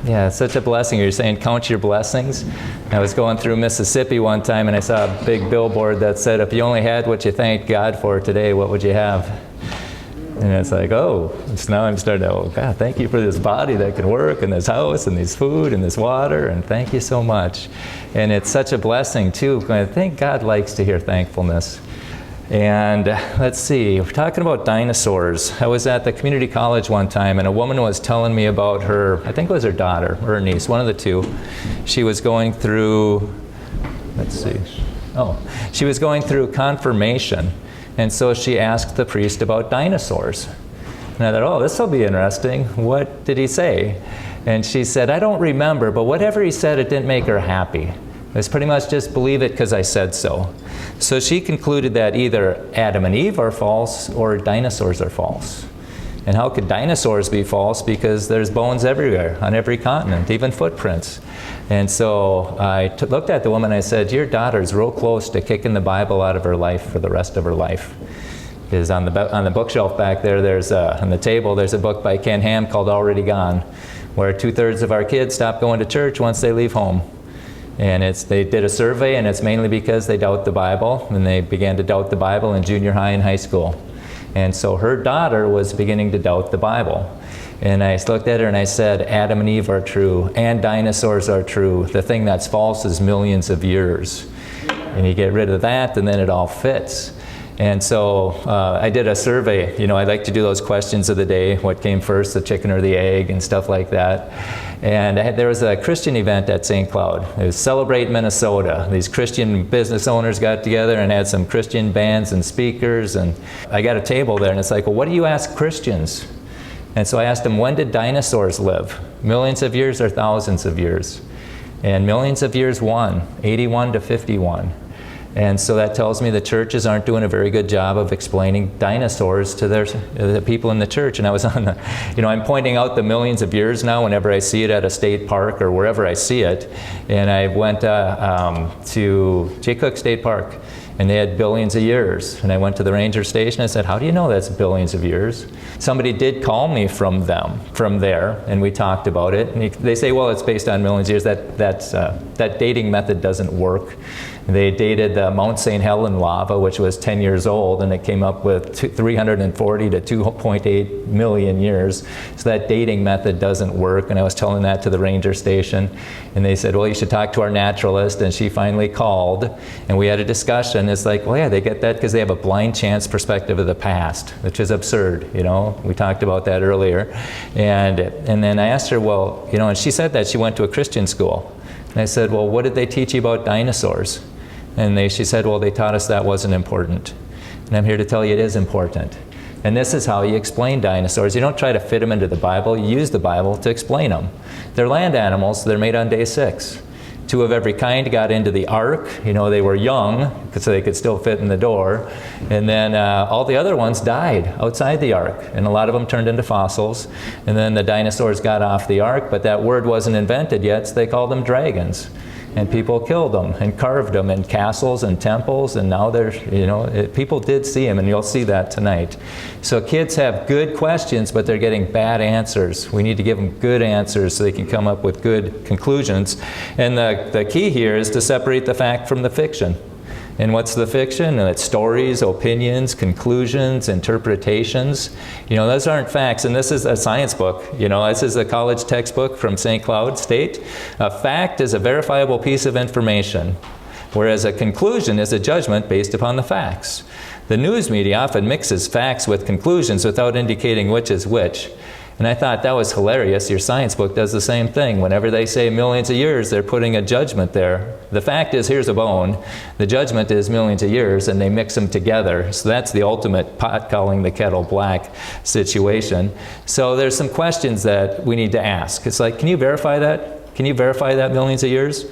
Yeah, it's such a blessing. You're saying count your blessings. I was going through Mississippi one time and I saw a big billboard that said, if you only had what you thanked God for today, what would you have? And it's like, oh, so now I'm starting to, oh God, thank you for this body that can work, and this house, and this food, and this water, and thank you so much. And it's such a blessing too. I think God likes to hear thankfulness. And let's see, we're talking about dinosaurs. I was at the community college one time, and a woman was telling me about her, I think it was her daughter or her niece, one of the two. She was going through, she was going through confirmation. And so she asked the priest about dinosaurs. And I thought, oh, this will be interesting. What did he say? And she said, I don't remember, but whatever he said, it didn't make her happy. It was pretty much just believe it because I said so. So she concluded that either Adam and Eve are false or dinosaurs are false. And how could dinosaurs be false? Because there's bones everywhere, on every continent, even footprints. And so I looked at the woman and I said, your daughter's real close to kicking the Bible out of her life for the rest of her life. Because on the bookshelf back there, on the table, there's a book by Ken Ham called Already Gone, where 2/3 of our kids stop going to church once they leave home. And they did a survey, and it's mainly because they doubt the Bible, and they began to doubt the Bible in junior high and high school. And so her daughter was beginning to doubt the Bible. And I looked at her and I said, Adam and Eve are true, and dinosaurs are true. The thing that's false is millions of years. And you get rid of that, and then it all fits. And so I did a survey. You know, I like to do those questions of the day, what came first, the chicken or the egg, and stuff like that. And there was a Christian event at St. Cloud. It was Celebrate Minnesota. These Christian business owners got together and had some Christian bands and speakers. And I got a table there, and it's like, well, what do you ask Christians? And so I asked them, when did dinosaurs live? Millions of years or thousands of years? And millions of years won, 81 to 51. And so that tells me the churches aren't doing a very good job of explaining dinosaurs to the people in the church. And I was on I'm pointing out the millions of years now whenever I see it at a state park or wherever I see it. And I went to Jay Cook State Park, and they had billions of years. And I went to the ranger station and said, how do you know that's billions of years? Somebody did call me from there, and we talked about it. And they say, well, it's based on millions of years. That dating method doesn't work. They dated the Mount St. Helens lava, which was 10 years old, and it came up with 340 to 2.8 million years. So that dating method doesn't work, and I was telling that to the ranger station. And they said, well, you should talk to our naturalist, and she finally called, and we had a discussion. It's like, well, yeah, they get that because they have a blind chance perspective of the past, which is absurd, you know. We talked about that earlier. And then I asked her, well, you know, and she said that she went to a Christian school. And I said, well, what did they teach you about dinosaurs? And she said, well, they taught us that wasn't important. And I'm here to tell you it is important. And this is how you explain dinosaurs. You don't try to fit them into the Bible. You use the Bible to explain them. They're land animals. They're made on day 6. 2 of every kind got into the ark. You know, they were young, so they could still fit in the door. And then all the other ones died outside the ark. And a lot of them turned into fossils. And then the dinosaurs got off the ark, but that word wasn't invented yet, so they called them dragons. And people killed them and carved them in castles and temples, and now people did see them, and you'll see that tonight. So kids have good questions, but they're getting bad answers. We need to give them good answers so they can come up with good conclusions. And the key here is to separate the fact from the fiction. And what's the fiction? And it's stories, opinions, conclusions, interpretations. You know, those aren't facts. And this is a science book. You know, this is a college textbook from St. Cloud State. A fact is a verifiable piece of information, whereas a conclusion is a judgment based upon the facts. The news media often mixes facts with conclusions without indicating which is which. And I thought that was hilarious. Your science book does the same thing. Whenever they say millions of years, they're putting a judgment there. The fact is, here's a bone. The judgment is millions of years, and they mix them together. So that's the ultimate pot calling the kettle black situation. So there's some questions that we need to ask. It's like, can you verify that? Can you verify that millions of years?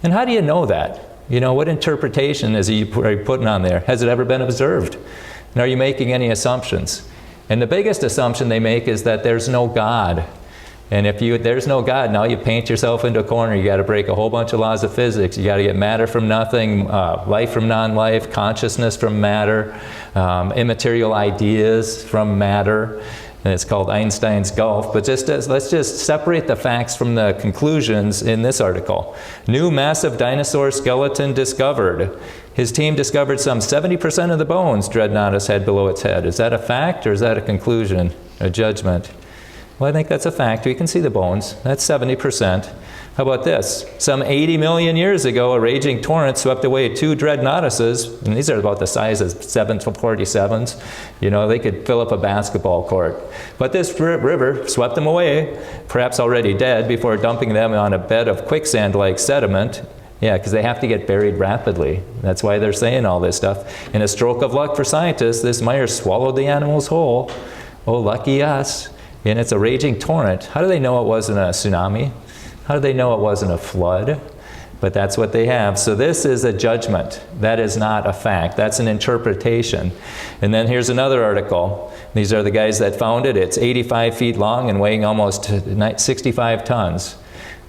And how do you know that? You know, what interpretation are you putting on there? Has it ever been observed? And are you making any assumptions? And the biggest assumption they make is that there's no God. And if there's no God, now you paint yourself into a corner. You got to break a whole bunch of laws of physics. You got to get matter from nothing, life from non-life, consciousness from matter, immaterial ideas from matter. and it's called Einstein's Gulf. But let's just separate the facts from the conclusions in this article. New massive dinosaur skeleton discovered. His team discovered some 70% of the bones Dreadnoughtus had below its head. Is that a fact or is that a conclusion, a judgment? Well, I think that's a fact. We can see the bones. That's 70%. How about this? Some 80 million years ago, a raging torrent swept away 2 Dreadnoughtuses, and these are about the size of 747s. You know, they could fill up a basketball court. But this river swept them away, perhaps already dead, before dumping them on a bed of quicksand-like sediment. Yeah, because they have to get buried rapidly. That's why they're saying all this stuff. In a stroke of luck for scientists, this mire swallowed the animals whole. Oh, lucky us. And it's a raging torrent. How do they know it wasn't a tsunami? How do they know it wasn't a flood? But that's what they have. So this is a judgment. That is not a fact. That's an interpretation. And then here's another article. These are the guys that found it. It's 85 feet long and weighing almost 65 tons.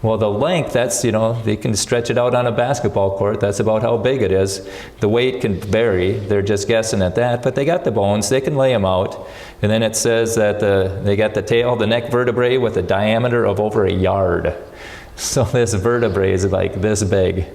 Well, the length, that's, you know, they can stretch it out on a basketball court. That's about how big it is. The weight can vary. They're just guessing at that. But they got the bones. They can lay them out. And then it says that they got the tail, the neck vertebrae with a diameter of over a yard. So this vertebrae is like this big.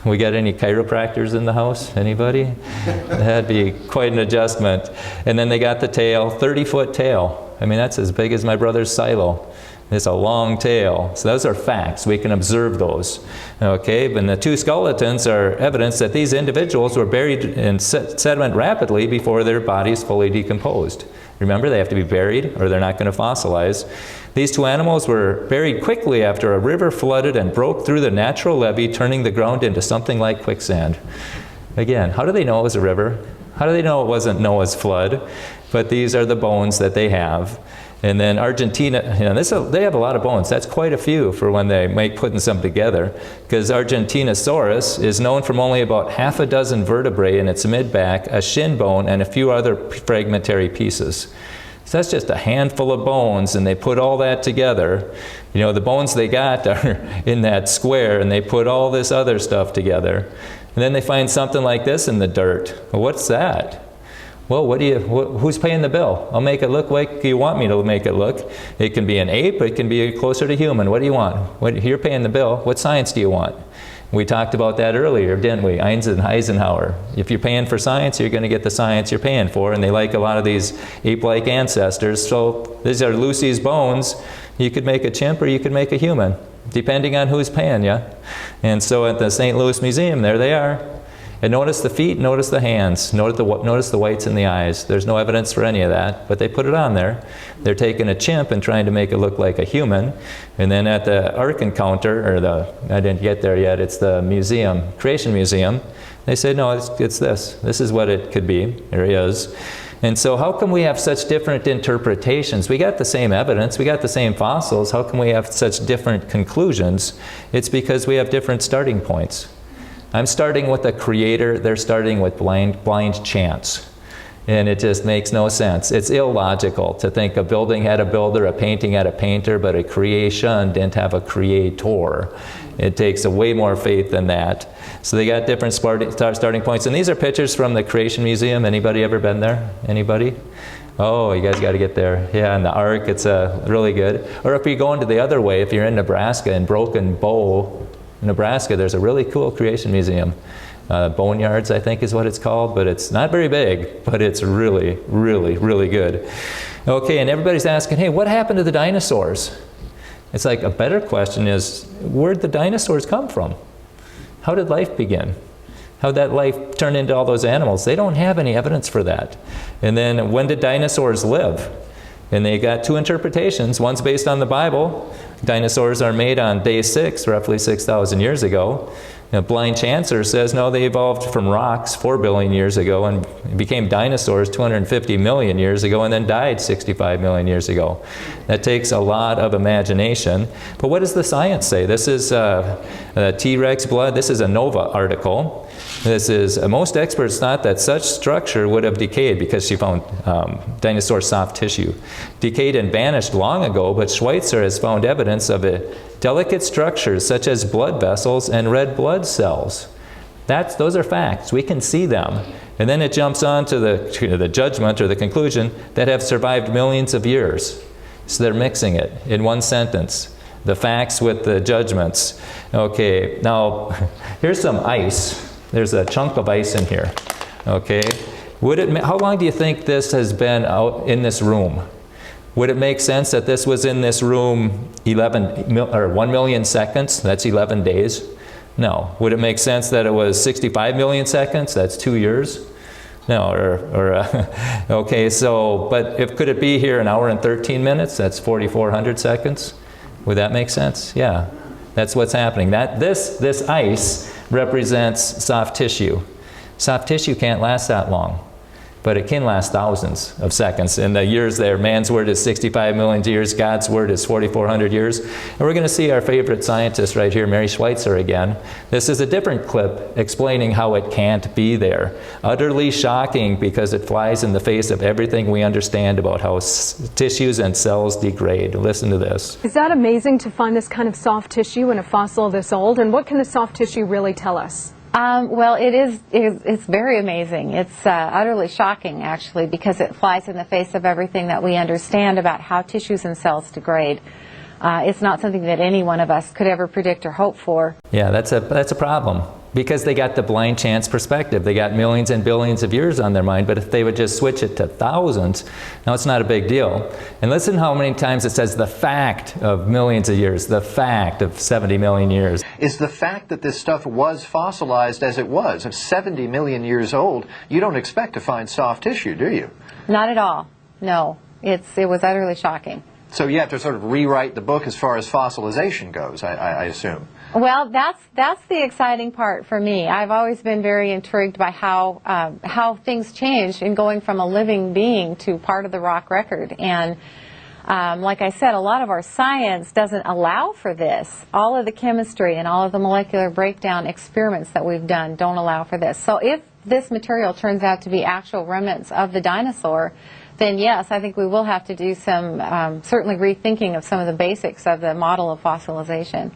We got any chiropractors in the house? Anybody? That'd be quite an adjustment. And then they got the tail, 30-foot tail. I mean, that's as big as my brother's silo. It's a long tail. So those are facts. We can observe those. Okay, and the 2 skeletons are evidence that these individuals were buried in sediment rapidly before their bodies fully decomposed. Remember, they have to be buried or they're not going to fossilize. These 2 animals were buried quickly after a river flooded and broke through the natural levee, turning the ground into something like quicksand. Again, how do they know it was a river? How do they know it wasn't Noah's flood? But these are the bones that they have. And then Argentina, you know, they have a lot of bones. That's quite a few for when they make putting some together. Because Argentinosaurus is known from only about half a dozen vertebrae in its mid-back, a shin bone, and a few other fragmentary pieces. So that's just a handful of bones, and they put all that together. You know, the bones they got are in that square, and they put all this other stuff together. And then they find something like this in the dirt. Well, what's that? Well, who's paying the bill? I'll make it look like you want me to make it look. It can be an ape, it can be closer to human. What do you want? You're paying the bill. What science do you want? We talked about that earlier, didn't we? Eisenhower. If you're paying for science, you're going to get the science you're paying for. And they like a lot of these ape-like ancestors. So these are Lucy's bones. You could make a chimp or you could make a human, depending on who's paying you. And so at the St. Louis Museum, there they are. And notice the feet, notice the hands, notice the whites in the eyes. There's no evidence for any of that, but they put it on there. They're taking a chimp and trying to make it look like a human. And then at the Ark Encounter, I didn't get there yet, it's the museum, Creation Museum. They said, no, it's this. This is what it could be. There he is. And so how come we have such different interpretations? We got the same evidence, we got the same fossils. How come we have such different conclusions? It's because we have different starting points. I'm starting with a creator, they're starting with blind chance. And it just makes no sense. It's illogical to think a building had a builder, a painting had a painter, but a creation didn't have a creator. It takes way more faith than that. So they got different starting points. And these are pictures from the Creation Museum. Anybody ever been there? Anybody? Oh, you guys got to get there. Yeah, and the Ark, it's really good. Or if you're going to the other way, if you're in Nebraska, in Broken Bow, Nebraska, there's a really cool Creation Museum. Boneyards, I think is what it's called, but it's not very big, but it's really, really, really good. Okay, and everybody's asking, hey, what happened to the dinosaurs? It's like a better question is, where'd the dinosaurs come from? How did life begin? How did that life turn into all those animals? They don't have any evidence for that. And then when did dinosaurs live? And they got 2 interpretations. One's based on the Bible. Dinosaurs are made on day 6, roughly 6,000 years ago. A blind chancer says, no, they evolved from rocks 4 billion years ago and became dinosaurs 250 million years ago and then died 65 million years ago. That takes a lot of imagination. But what does the science say? This is T-Rex blood. This is a Nova article. This is, most experts thought that such structure would have decayed because she found dinosaur soft tissue. Decayed and vanished long ago, but Schweitzer has found evidence of delicate structures such as blood vessels and red blood cells. Those are facts. We can see them. And then it jumps on to the judgment or the conclusion that have survived millions of years. So they're mixing it in one sentence. The facts with the judgments. Okay, now here's some ice. There's a chunk of ice in here. Okay, how long do you think this has been out in this room? Would it make sense that this was in this room 1 million seconds? That's 11 days. No. Would it make sense that it was 65 million seconds? That's 2 years. No. Okay. So, but could it be here 1 hour and 13 minutes? That's 4,400 seconds. Would that make sense? Yeah. That's what's happening. This ice represents soft tissue. Soft tissue can't last that long, but it can last thousands of seconds. And the years there, man's word is 65 million years, God's word is 4,400 years. And we're going to see our favorite scientist right here, Mary Schweitzer, again. This is a different clip explaining how it can't be there. Utterly shocking because it flies in the face of everything we understand about how tissues and cells degrade. Listen to this. Is that amazing to find this kind of soft tissue in a fossil this old? And what can the soft tissue really tell us? Well, it's very amazing. It's utterly shocking, actually, because it flies in the face of everything that we understand about how tissues and cells degrade. It's not something that any one of us could ever predict or hope for. Yeah, that's a problem. Because they got the blind chance perspective. They got millions and billions of years on their mind, but if they would just switch it to thousands, now it's not a big deal. And listen how many times it says the fact of millions of years, the fact of 70 million years. Is the fact that this stuff was fossilized as it was, of 70 million years old, you don't expect to find soft tissue, do you? Not at all, no. It was utterly shocking. So you have to sort of rewrite the book as far as fossilization goes, I assume. Well, that's the exciting part for me. I've always been very intrigued by how things change in going from a living being to part of the rock record. And like I said, a lot of our science doesn't allow for this. All of the chemistry and all of the molecular breakdown experiments that we've done don't allow for this. So if this material turns out to be actual remnants of the dinosaur, then yes, I think we will have to do some certainly rethinking of some of the basics of the model of fossilization.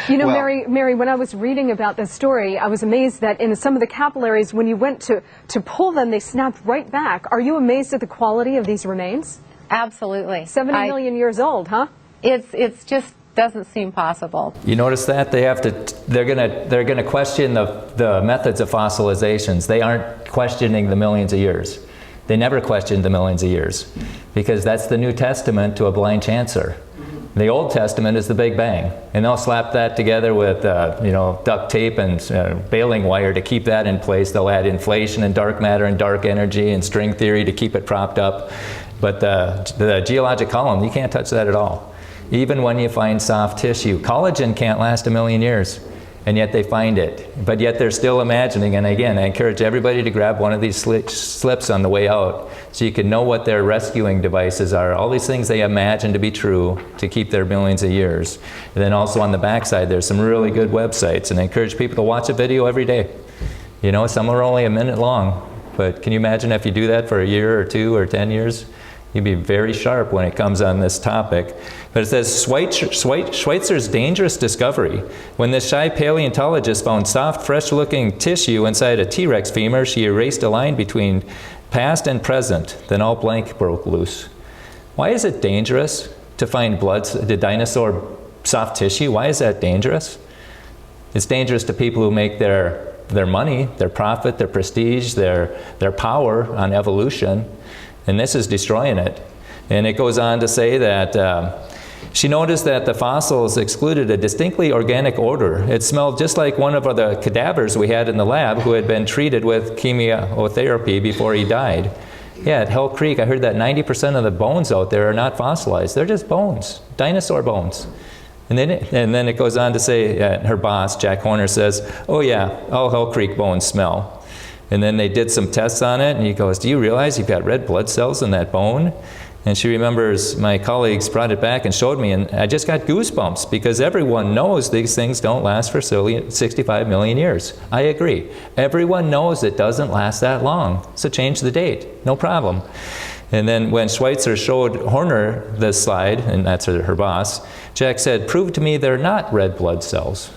You know, Mary, when I was reading about this story, I was amazed that in some of the capillaries, when you went to pull them, they snapped right back. Are you amazed at the quality of these remains? Absolutely. 70 million years old, huh? It's just doesn't seem possible. You notice that they're gonna question the methods of fossilizations. They aren't questioning the millions of years. They never questioned the millions of years because that's the New Testament to a blind chancer. The Old Testament is the Big Bang, and they'll slap that together with duct tape and baling wire to keep that in place. They'll add inflation and dark matter and dark energy and string theory to keep it propped up. But the geologic column, you can't touch that at all. Even when you find soft tissue, collagen can't last 1 million years, and yet they find it. But yet they're still imagining, and again, I encourage everybody to grab one of these slips on the way out so you can know what their rescuing devices are. All these things they imagine to be true to keep their millions of years. And then also on the backside, there's some really good websites, and I encourage people to watch a video every day. You know, some are only a minute long, but can you imagine if you do that for a year or 2 or 10 years? You'd be very sharp when it comes on this topic. But it says, Schweitzer's dangerous discovery. When this shy paleontologist found soft, fresh-looking tissue inside a T-Rex femur, she erased a line between past and present. Then all blank broke loose. Why is it dangerous to find the dinosaur soft tissue? Why is that dangerous? It's dangerous to people who make their money, their profit, their prestige, their power on evolution. And this is destroying it. And it goes on to say that she noticed that the fossils excluded a distinctly organic odor. It smelled just like one of the cadavers we had in the lab who had been treated with chemotherapy before he died. Yeah, at Hell Creek, I heard that 90% of the bones out there are not fossilized. They're just bones, dinosaur bones. And then it goes on to say, her boss, Jack Horner, says, oh yeah, all Hell Creek bones smell. And then they did some tests on it, and he goes, do you realize you've got red blood cells in that bone? And she remembers my colleagues brought it back and showed me, and I just got goosebumps because everyone knows these things don't last for 65 million years. I agree. Everyone knows it doesn't last that long, so change the date, no problem. And then when Schweitzer showed Horner this slide, and that's her boss, Jack said, prove to me they're not red blood cells.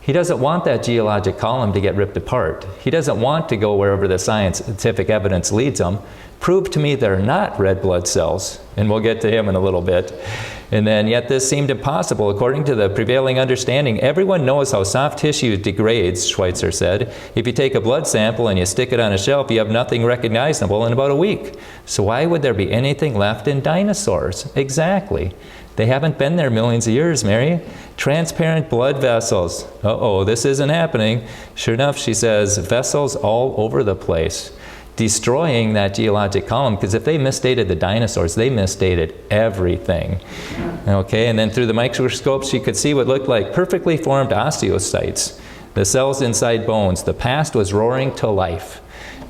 He doesn't want that geologic column to get ripped apart. He doesn't want to go wherever the scientific evidence leads him. Prove to me they're not red blood cells, and we'll get to him in a little bit. And then, yet this seemed impossible. According to the prevailing understanding, everyone knows how soft tissue degrades, Schweitzer said. If you take a blood sample and you stick it on a shelf, you have nothing recognizable in about a week. So why would there be anything left in dinosaurs? Exactly. They haven't been there millions of years, Mary. Transparent blood vessels. Uh-oh, this isn't happening. Sure enough, she says, vessels all over the place. Destroying that geologic column, because if they misdated the dinosaurs, they misdated everything. Okay, and then through the microscope, she could see what looked like perfectly formed osteocytes, the cells inside bones. The past was roaring to life.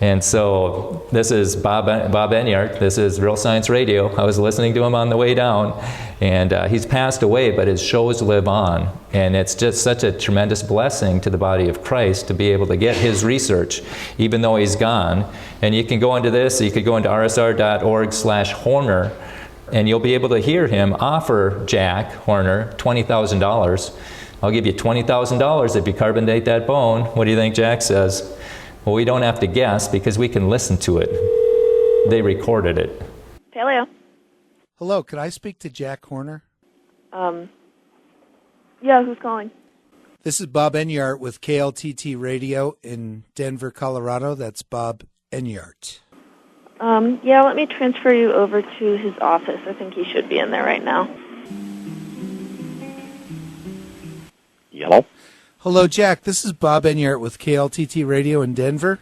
And so this is Bob Enyart. This is Real Science Radio. I was listening to him on the way down, and he's passed away, but his shows live on. And it's just such a tremendous blessing to the body of Christ to be able to get his research, even though he's gone. And you can go into this. You could go into rsr.org/Horner, and you'll be able to hear him offer Jack Horner $20,000. I'll give you $20,000 if you carbonate that bone. What do you think Jack says? Well, we don't have to guess because we can listen to it. They recorded it. Paleo. Hello, could I speak to Jack Horner? Yeah, who's calling? This is Bob Enyart with KLTT Radio in Denver, Colorado. That's Bob Enyart. Yeah, let me transfer you over to his office. I think he should be in there right now. Hello? Hello, Jack. This is Bob Enyart with KLTT Radio in Denver.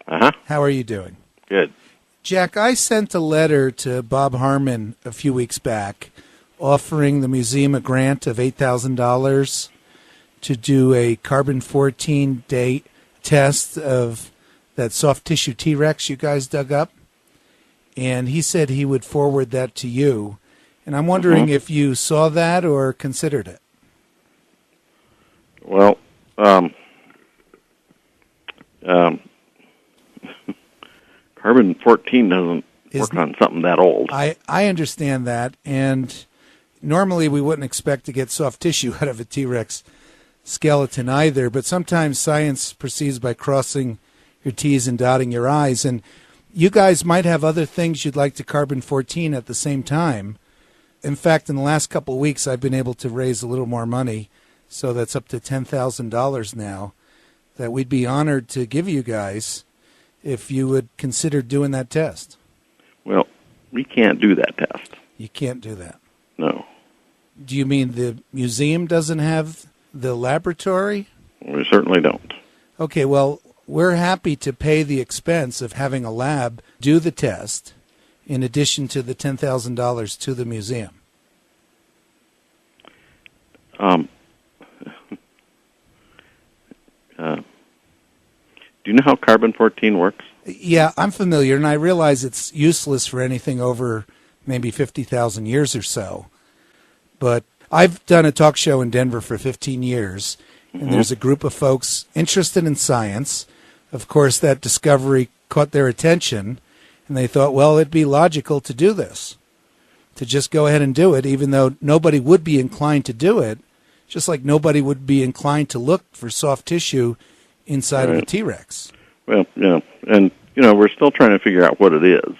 Uh-huh. How are you doing? Good. Jack, I sent a letter to Bob Harmon a few weeks back offering the museum a grant of $8,000 to do a carbon-14 date test of that soft tissue T-Rex you guys dug up. And he said he would forward that to you. And I'm wondering if you saw that or considered it. Well, carbon-14 doesn't work on something that old. I understand that, and normally we wouldn't expect to get soft tissue out of a T-Rex skeleton either, but sometimes science proceeds by crossing your T's and dotting your I's, and you guys might have other things you'd like to carbon-14 at the same time. In fact, in the last couple of weeks, I've been able to raise a little more money, so that's up to $10,000 now, that we'd be honored to give you guys if you would consider doing that test. Well, we can't do that test. You can't do that. No. Do you mean the museum doesn't have the laboratory? We certainly don't. Okay, well, we're happy to pay the expense of having a lab do the test in addition to the $10,000 to the museum. Do you know how carbon-14 works? Yeah, I'm familiar, and I realize it's useless for anything over maybe 50,000 years or so. But I've done a talk show in Denver for 15 years, and there's a group of folks interested in science. Of course, that discovery caught their attention, and they thought, well, it'd be logical to do this, to just go ahead and do it, even though nobody would be inclined to do it, just like nobody would be inclined to look for soft tissue inside of a T-Rex. Well, yeah, and, we're still trying to figure out what it is,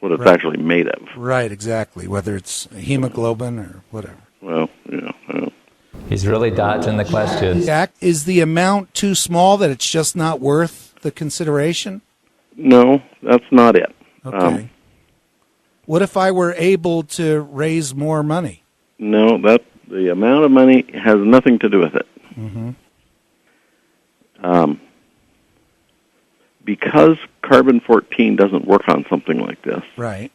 what it's actually made of. Right, exactly, whether it's hemoglobin or whatever. Well, He's really dodging the question. Jack, is the amount too small that it's just not worth the consideration? No, that's not it. Okay. What if I were able to raise more money? No, the amount of money has nothing to do with it. Mm-hmm. Because carbon-14 doesn't work on something like this, Right.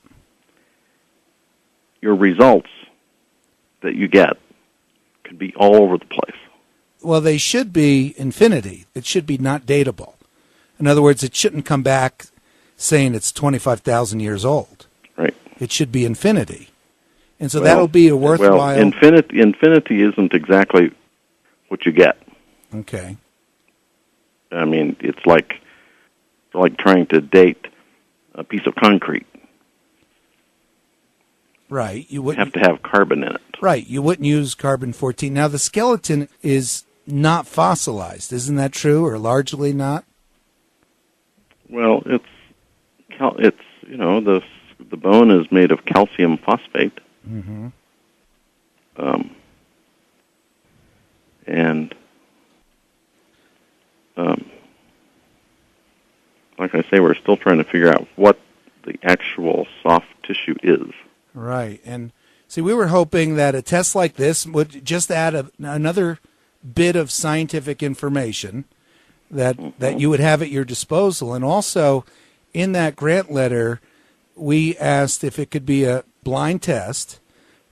your results that you get could be all over the place. Well, they should be infinity. It should be not datable. In other words, it shouldn't come back saying it's 25,000 years old. Right. It should be infinity. And so that'll be a worthwhile... Well, infinity isn't exactly what you get. Okay. I mean, it's like trying to date a piece of concrete. Right. You have to have carbon in it. Right. You wouldn't use carbon-14. Now, the skeleton is not fossilized. Isn't that true, or largely not? Well, it's the bone is made of calcium phosphate. Mm-hmm. And like I say, we're still trying to figure out what the actual soft tissue is. Right. And see, we were hoping that a test like this would just add another bit of scientific information that you would have at your disposal. And also, in that grant letter, we asked if it could be a blind test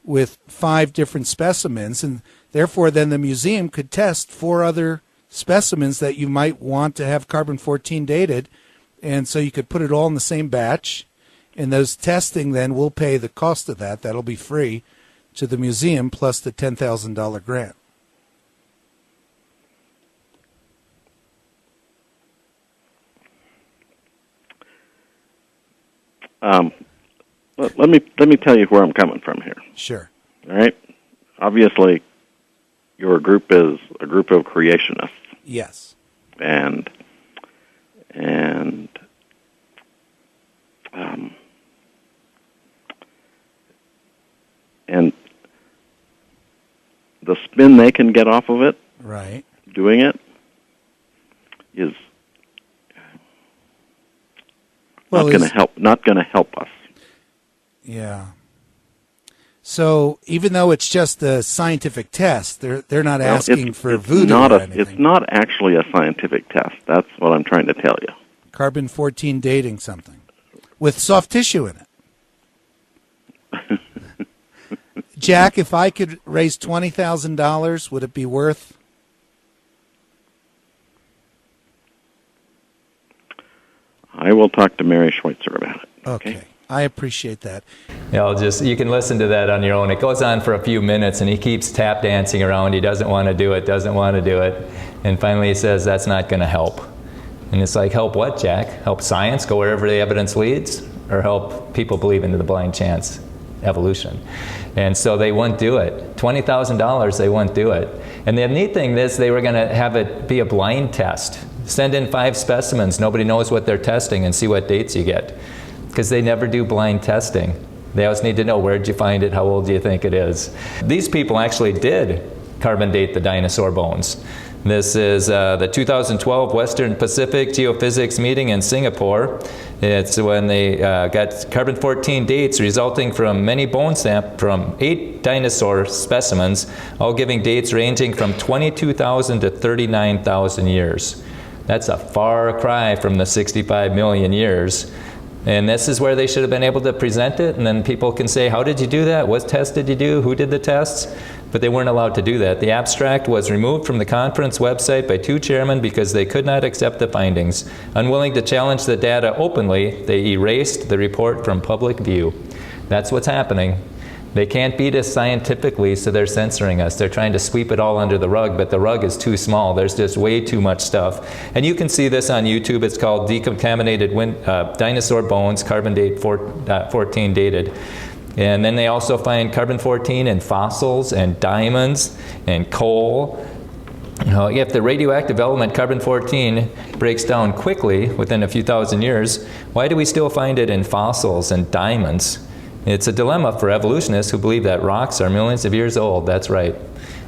with 5 different specimens, and therefore then the museum could test 4 other specimens that you might want to have carbon-14 dated, and so you could put it all in the same batch, and those testing then will pay the cost of that. That'll be free to the museum plus the $10,000 grant. Let me tell you where I'm coming from here. Sure. All right. Obviously, your group is a group of creationists. Yes. And the spin they can get off of it, right, doing it, is not going to help us. Yeah. So even though it's just a scientific test, they're not asking for voodoo or anything. It's not actually a scientific test. That's what I'm trying to tell you. Carbon-14 dating something with soft tissue in it. Jack, if I could raise $20,000, would it be worth? I will talk to Mary Schweitzer about it. Okay. I appreciate that. You can listen to that on your own. It goes on for a few minutes, and he keeps tap dancing around. He doesn't want to do it, And finally he says, that's not going to help. And it's like, help what, Jack? Help science go wherever the evidence leads? Or help people believe into the blind chance evolution? And so they wouldn't do it. $20,000, they wouldn't do it. And the neat thing is they were going to have it be a blind test. Send in 5 specimens. Nobody knows what they're testing, and see what dates you get. Because they never do blind testing. They always need to know, where did you find it? How old do you think it is? These people actually did carbon date the dinosaur bones. This is the 2012 Western Pacific Geophysics meeting in Singapore. It's when they got carbon-14 dates resulting from many bone samples from 8 dinosaur specimens, all giving dates ranging from 22,000 to 39,000 years. That's a far cry from the 65 million years. And this is where they should have been able to present it, and then people can say, how did you do that? What test did you do? Who did the tests? But they weren't allowed to do that. The abstract was removed from the conference website by 2 chairmen because they could not accept the findings. Unwilling to challenge the data openly, they erased the report from public view. That's what's happening. They can't beat us scientifically, so they're censoring us. They're trying to sweep it all under the rug, but the rug is too small. There's just way too much stuff. And you can see this on YouTube. It's called Decontaminated Dinosaur Bones, Carbon Date 14 Dated. And then they also find carbon-14 in fossils and diamonds and coal. If the radioactive element carbon-14 breaks down quickly within a few thousand years, why do we still find it in fossils and diamonds? It's a dilemma for evolutionists who believe that rocks are millions of years old. That's right.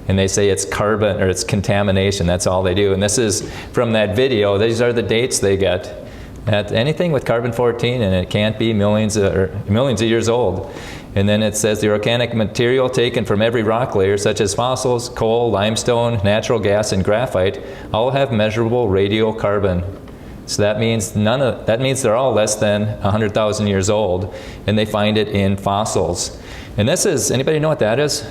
And they say it's carbon, or it's contamination. That's all they do. And this is from that video. These are the dates they get. Anything with carbon-14 and it can't be millions of years old. And then it says the organic material taken from every rock layer, such as fossils, coal, limestone, natural gas, and graphite, all have measurable radiocarbon. So that means they're all less than 100,000 years old, and they find it in fossils. And this is, anybody know what that is?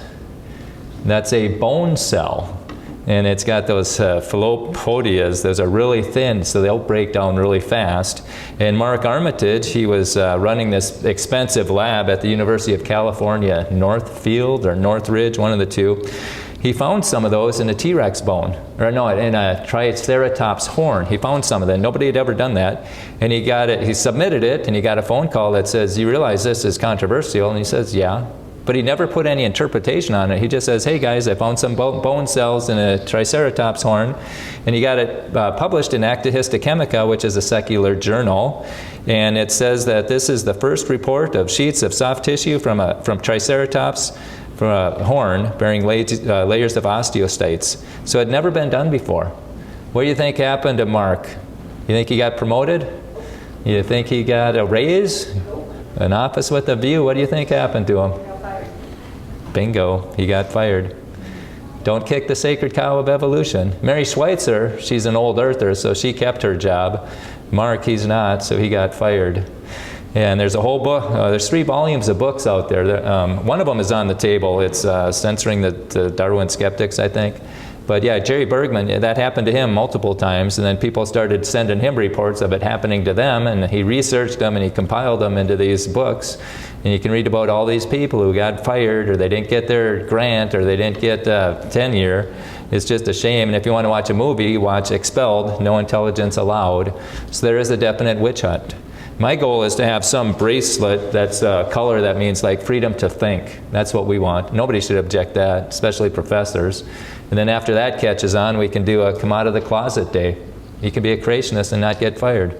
That's a bone cell. And it's got those phallopodias. Those are really thin, so they'll break down really fast. And Mark Armitage, he was running this expensive lab at the University of California, Northfield or Northridge, one of the two. He found some of those in a T-Rex bone, or no, in a Triceratops horn. He found some of them. Nobody had ever done that. And he submitted it, and he got a phone call that says, you realize this is controversial? And he says, yeah. but he never put any interpretation on it. He just says, hey guys, I found some bone cells in a Triceratops horn, and he got it published in Acta Histochemica, which is a secular journal, and it says that this is the first report of sheets of soft tissue from Triceratops, from a horn bearing layers of osteocytes. So it had never been done before. What do you think happened to Mark? You think he got promoted? You think he got a raise? An office with a view? What do you think happened to him? Bingo, he got fired. Don't kick the sacred cow of evolution. Mary Schweitzer, she's an old earther, so she kept her job. Mark, he's not, so he got fired. And there's a whole book, there's 3 volumes of books out there. One of them is on the table. It's Censoring the Darwin Skeptics, I think. But yeah, Jerry Bergman, that happened to him multiple times, and then people started sending him reports of it happening to them, and he researched them and he compiled them into these books. And you can read about all these people who got fired, or they didn't get their grant, or they didn't get tenure. It's just a shame. And if you want to watch a movie, watch Expelled, No Intelligence Allowed. So there is a definite witch hunt. My goal is to have some bracelet that's a color that means like freedom to think. That's what we want. Nobody should object that, especially professors. And then after that catches on, we can do a come out of the closet day. You can be a creationist and not get fired.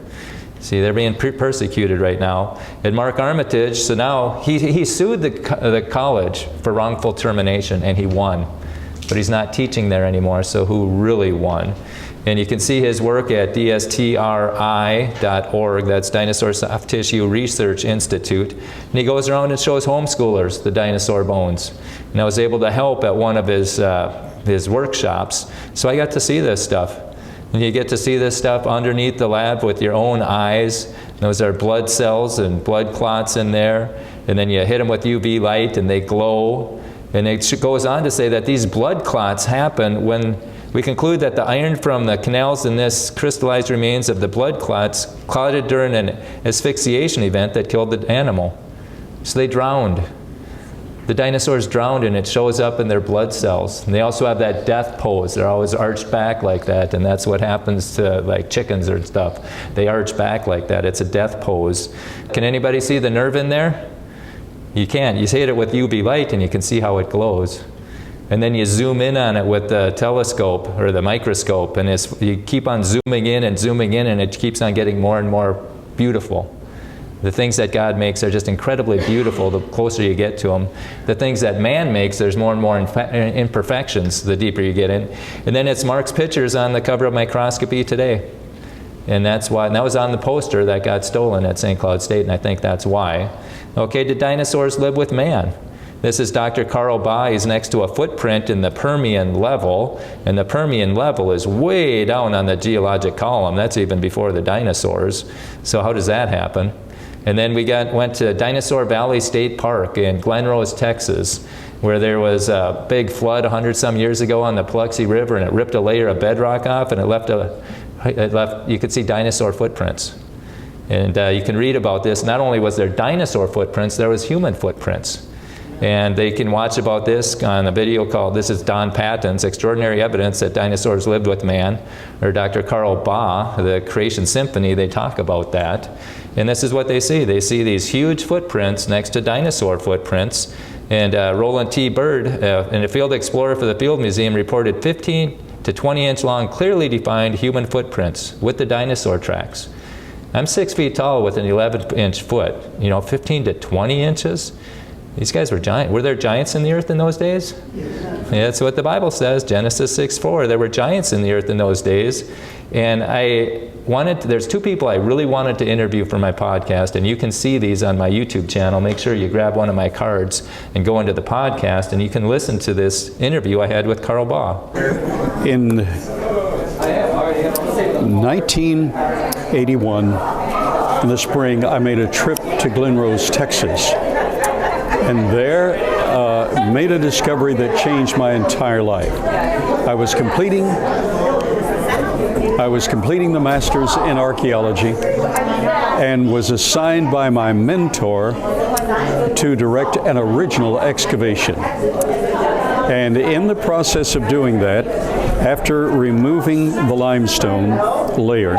See, they're being persecuted right now. And Mark Armitage, so now he sued the college for wrongful termination, and he won. But he's not teaching there anymore, so who really won? And you can see his work at dstri.org, that's Dinosaur Soft Tissue Research Institute. And he goes around and shows homeschoolers the dinosaur bones. And I was able to help at one of his workshops, so I got to see this stuff. And you get to see this stuff underneath the lab with your own eyes. Those are blood cells and blood clots in there. And then you hit them with UV light and they glow. And it goes on to say that these blood clots happen when we conclude that the iron from the canals in this crystallized remains of the blood clots clotted during an asphyxiation event that killed the animal. So they drowned. The dinosaurs drowned, and it shows up in their blood cells. And they also have that death pose. They're always arched back like that, and that's what happens to like chickens or stuff. They arch back like that. It's a death pose. Can anybody see the nerve in there? You can. You hit it with UV light, and you can see how it glows. And then you zoom in on it with the telescope or the microscope, and you keep on zooming in, and it keeps on getting more and more beautiful. The things that God makes are just incredibly beautiful the closer you get to them. The things that man makes, there's more and more imperfections the deeper you get in. And then it's Mark's pictures on the cover of Microscopy Today. And that's why, and that was on the poster that got stolen at St. Cloud State, and I think that's why. Okay, did dinosaurs live with man? This is Dr. Carl Baugh. He's next to a footprint in the Permian level, and the Permian level is way down on the geologic column. That's even before the dinosaurs. So how does that happen? And then we went to Dinosaur Valley State Park in Glen Rose, Texas, where there was a big flood 100-some years ago on the Paluxy River, and it ripped a layer of bedrock off, and it left you could see dinosaur footprints. And you can read about this. Not only was there dinosaur footprints, there was human footprints. And they can watch about this on a video called, this is Don Patton's Extraordinary Evidence That Dinosaurs Lived with Man, or Dr. Carl Baugh, the Creation Symphony, they talk about that. And this is what they see. They see these huge footprints next to dinosaur footprints. And Roland T. Bird, a field explorer for the Field Museum, reported 15 to 20 inch long, clearly defined human footprints with the dinosaur tracks. I'm 6 feet tall with an 11-inch foot. 15 to 20 inches? These guys were giant. Were there giants in the earth in those days? Yeah, that's what the Bible says, Genesis 6:4. There were giants in the earth in those days. And there's 2 people I really wanted to interview for my podcast, and you can see these on my YouTube channel. Make sure you grab one of my cards and go into the podcast, and you can listen to this interview I had with Carl Baugh. In 1981, in the spring, I made a trip to Glen Rose, Texas. And there made a discovery that changed my entire life. I was completing the master's in archaeology and was assigned by my mentor to direct an original excavation. And in the process of doing that, after removing the limestone layer,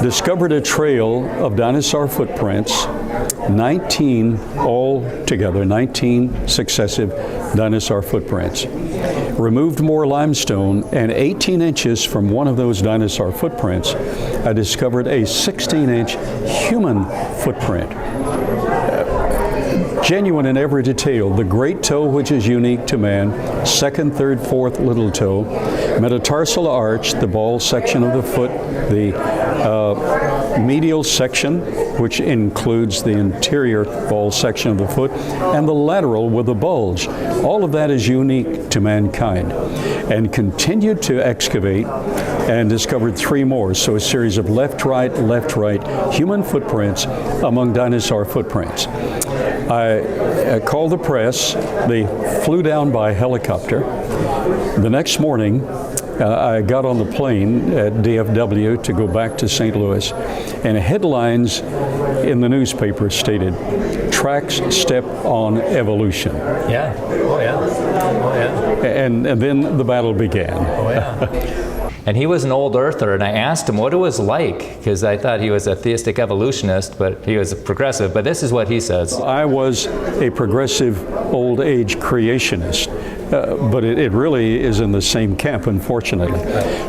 discovered a trail of dinosaur footprints 19 altogether, 19 successive dinosaur footprints. Removed more limestone, and 18 inches from one of those dinosaur footprints, I discovered a 16-inch human footprint. Genuine in every detail. The great toe, which is unique to man, second, third, fourth little toe, metatarsal arch, the ball section of the foot, the medial section, which includes the interior ball section of the foot, and the lateral with a bulge. All of that is unique to mankind. And continued to excavate and discovered 3 more. So a series of left, right, human footprints among dinosaur footprints. I called the press. They flew down by helicopter. The next morning, I got on the plane at DFW to go back to St. Louis, and headlines in the newspaper stated, "Tracks Step on Evolution." Yeah. Oh, yeah. Oh, yeah. And then the battle began. Oh, yeah. And he was an old earther, and I asked him what it was like, because I thought he was a theistic evolutionist, but he was a progressive. But this is what he says. I was a progressive old age creationist. But it really is in the same camp, unfortunately.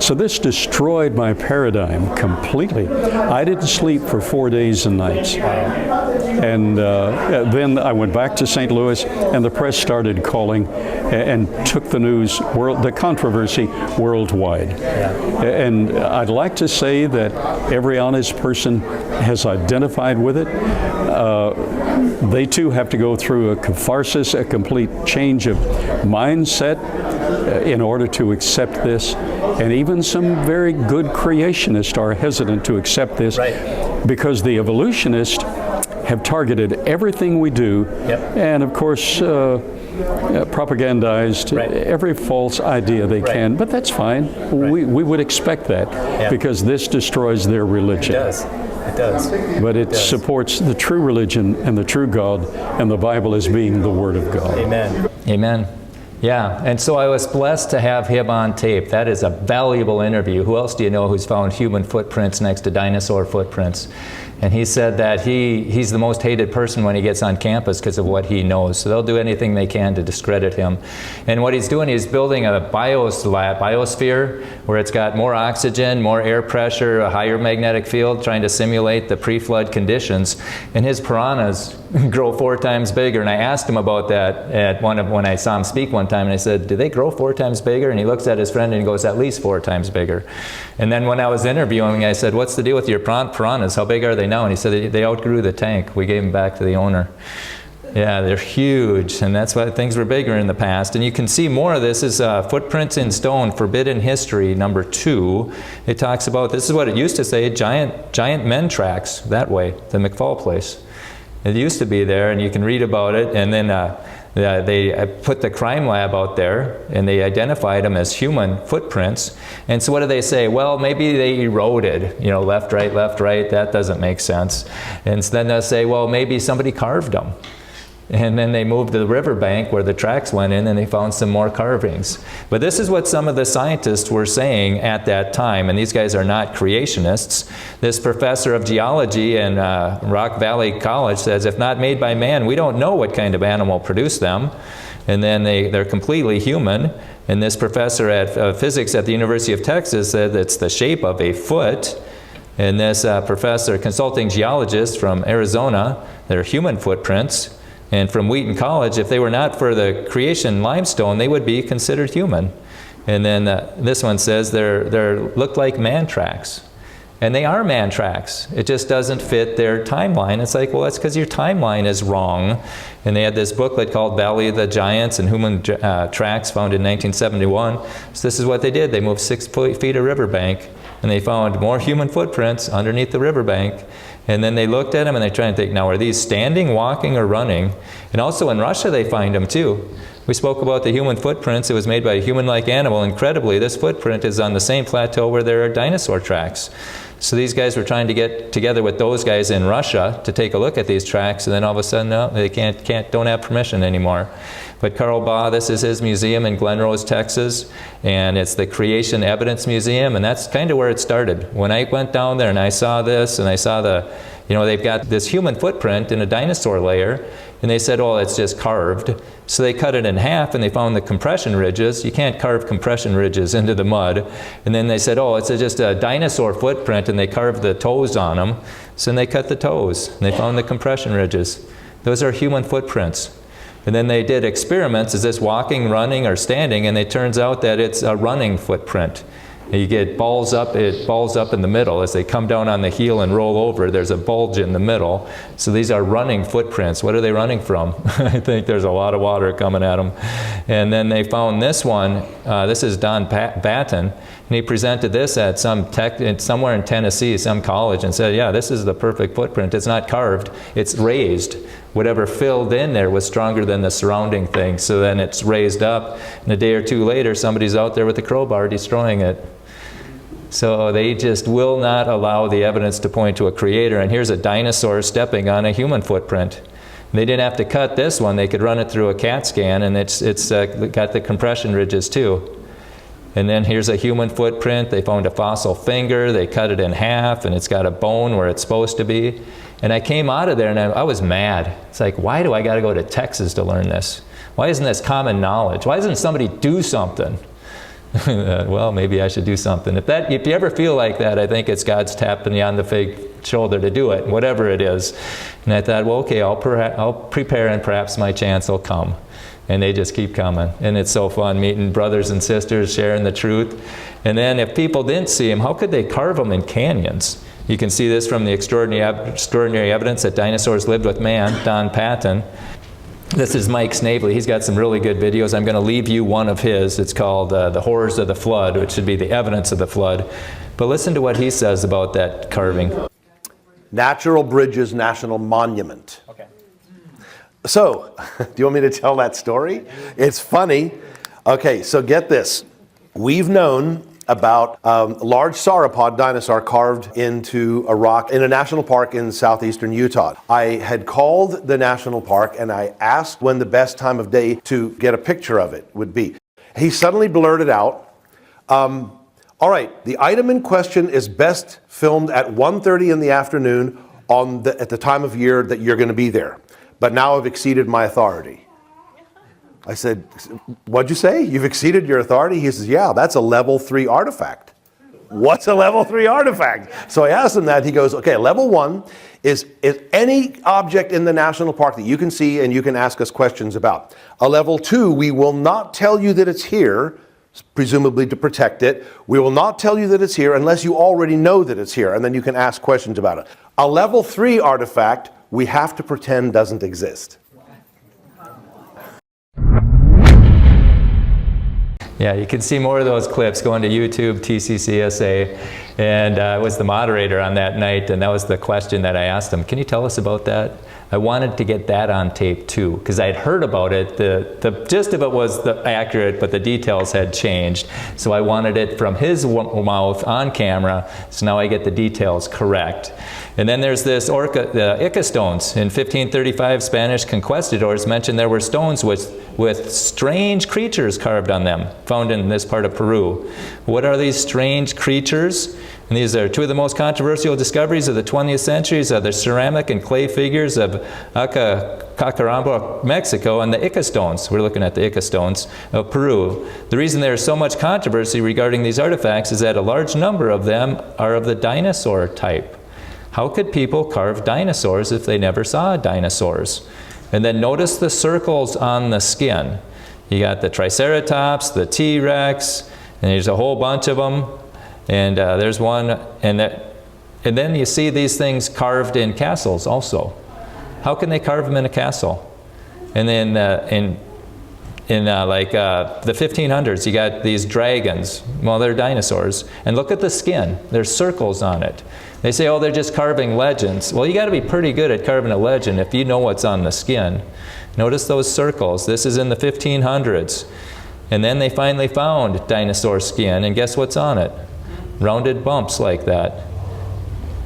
So this destroyed my paradigm completely. I didn't sleep for 4 days and nights. And then I went back to St. Louis, and the press started calling and took the news, the controversy worldwide. And I'd like to say that every honest person has identified with it. They too have to go through a catharsis, a complete change of mindset in order to accept this. And even some very good creationists are hesitant to accept this because the evolutionists have targeted everything we do and, of course, propagandized every false idea they can. But that's fine. We would expect that because this destroys their religion. It does. It does. But it supports the true religion and the true God, and the Bible as being the Word of God. Amen. Amen. Yeah, and so I was blessed to have him on tape. That is a valuable interview. Who else do you know who's found human footprints next to dinosaur footprints? And he said that he's the most hated person when he gets on campus because of what he knows. So they'll do anything they can to discredit him. And what he's doing, he's building a biosphere where it's got more oxygen, more air pressure, a higher magnetic field, trying to simulate the pre-flood conditions. And his piranhas grow 4 times bigger. And I asked him about that when I saw him speak one time, and I said, "Do they grow 4 times bigger?" And he looks at his friend and he goes, "At least 4 times bigger." And then when I was interviewing him, I said, "What's the deal with your piranhas? How big are they now?" And he said they outgrew the tank. We gave them back to the owner. Yeah, they're huge, and that's why things were bigger in the past. And you can see more of this is Footprints in Stone, Forbidden History, number 2. It talks about, this is what it used to say, giant men tracks that way, the McFall place. It used to be there, and you can read about it. And then they put the crime lab out there, and they identified them as human footprints. And so what do they say? Well, maybe they eroded, left, right, that doesn't make sense. And then they'll say, well, maybe somebody carved them. And then they moved to the riverbank where the tracks went in, and they found some more carvings. But this is what some of the scientists were saying at that time, and these guys are not creationists. This professor of geology in Rock Valley College says, if not made by man, we don't know what kind of animal produced them. And then they're completely human. And this professor of physics at the University of Texas said it's the shape of a foot. And this professor, consulting geologist from Arizona, they're human footprints. And from Wheaton College, if they were not for the creation limestone, they would be considered human. And then this one says they're look like man tracks. And they are man tracks. It just doesn't fit their timeline. It's like, well, that's because your timeline is wrong. And they had this booklet called Valley of the Giants and Human Tracks, found in 1971. So this is what they did. They moved 6 feet of riverbank, and they found more human footprints underneath the riverbank. And then they looked at them, and they tried to think, now, are these standing, walking, or running? And also in Russia, they find them, too. We spoke about the human footprints. It was made by a human-like animal. Incredibly, this footprint is on the same plateau where there are dinosaur tracks. So these guys were trying to get together with those guys in Russia to take a look at these tracks, and then all of a sudden, no, they don't have permission anymore. But Carl Baugh, this is his museum in Glen Rose, Texas, and it's the Creation Evidence Museum, and that's kind of where it started. When I went down there and I saw this, and I saw the You know, they've got this human footprint in a dinosaur layer, and they said, oh, it's just carved. So they cut it in half, and they found the compression ridges. You can't carve compression ridges into the mud. And then they said, oh, it's just a dinosaur footprint, and they carved the toes on them. So then they cut the toes, and they found the compression ridges. Those are human footprints. And then they did experiments, is this walking, running, or standing, and it turns out that it's a running footprint. You get balls up, it balls up in the middle. As they come down on the heel and roll over, there's a bulge in the middle. So these are running footprints. What are they running from? I think there's a lot of water coming at them. And then they found this one. This is Don Batten, and he presented this at somewhere in Tennessee, some college, and said, yeah, this is the perfect footprint. It's not carved, it's raised. Whatever filled in there was stronger than the surrounding thing. So then it's raised up, and a day or two later, somebody's out there with a crowbar destroying it. So they just will not allow the evidence to point to a creator. And here's a dinosaur stepping on a human footprint. They didn't have to cut this one. They could run it through a CAT scan, and it's got the compression ridges too. And then here's a human footprint. They found a fossil finger. They cut it in half, and it's got a bone where it's supposed to be. And I came out of there, and I was mad. It's like, why do I got to go to Texas to learn this? Why isn't this common knowledge? Why doesn't somebody do something? Well, maybe I should do something. If you ever feel like that, I think it's God's tapping you on the fake shoulder to do it, whatever it is. And I thought, well, okay, I'll prepare, and perhaps my chance will come. And they just keep coming. And it's so fun meeting brothers and sisters, sharing the truth. And then if people didn't see them, how could they carve them in canyons? You can see this from the extraordinary evidence that dinosaurs lived with man, Don Patton. This is Mike Snavely. He's got some really good videos. I'm going to leave you one of his. It's called The Horrors of the Flood, which should be the evidence of the flood. But listen to what he says about that carving. Natural Bridges National Monument. Okay. So, do you want me to tell that story? It's funny. Okay, so get this. We've known about a large sauropod dinosaur carved into a rock in a national park in southeastern Utah. I had called the national park and I asked when the best time of day to get a picture of it would be. He suddenly blurted out, all right, the item in question is best filmed at 1:30 in the afternoon at the time of year that you're going to be there. But now I've exceeded my authority. I said, what'd you say? You've exceeded your authority? He says, yeah, that's a level 3 artifact. What's a level 3 artifact? So I asked him that. He goes, okay, level 1 is any object in the national park that you can see and you can ask us questions about. A level 2, we will not tell you that it's here, presumably to protect it. We will not tell you that it's here unless you already know that it's here, and then you can ask questions about it. A level 3 artifact, we have to pretend doesn't exist. Yeah, you can see more of those clips going to YouTube, TCCSA, and I was the moderator on that night, and that was the question that I asked him. Can you tell us about that? I wanted to get that on tape too, because I'd heard about it. The gist of it was accurate, but the details had changed. So I wanted it from his mouth on camera, so now I get the details correct. And then there's this the Ica stones. In 1535, Spanish conquistadors mentioned there were stones with strange creatures carved on them, found in this part of Peru. What are these strange creatures? And these are two of the most controversial discoveries of the 20th century, are the ceramic and clay figures of Acacaramba, Mexico, and the Ica stones. We're looking at the Ica stones of Peru. The reason there is so much controversy regarding these artifacts is that a large number of them are of the dinosaur type. How could people carve dinosaurs if they never saw dinosaurs? And then notice the circles on the skin. You got the Triceratops, the T-Rex, and there's a whole bunch of them. And there's one, and then you see these things carved in castles also. How can they carve them in a castle? And then in the 1500s, you got these dragons. Well, they're dinosaurs. And look at the skin. There's circles on it. They say, oh, they're just carving legends. Well, you got to be pretty good at carving a legend if you know what's on the skin. Notice those circles. This is in the 1500s. And then they finally found dinosaur skin, and guess what's on it? Rounded bumps like that.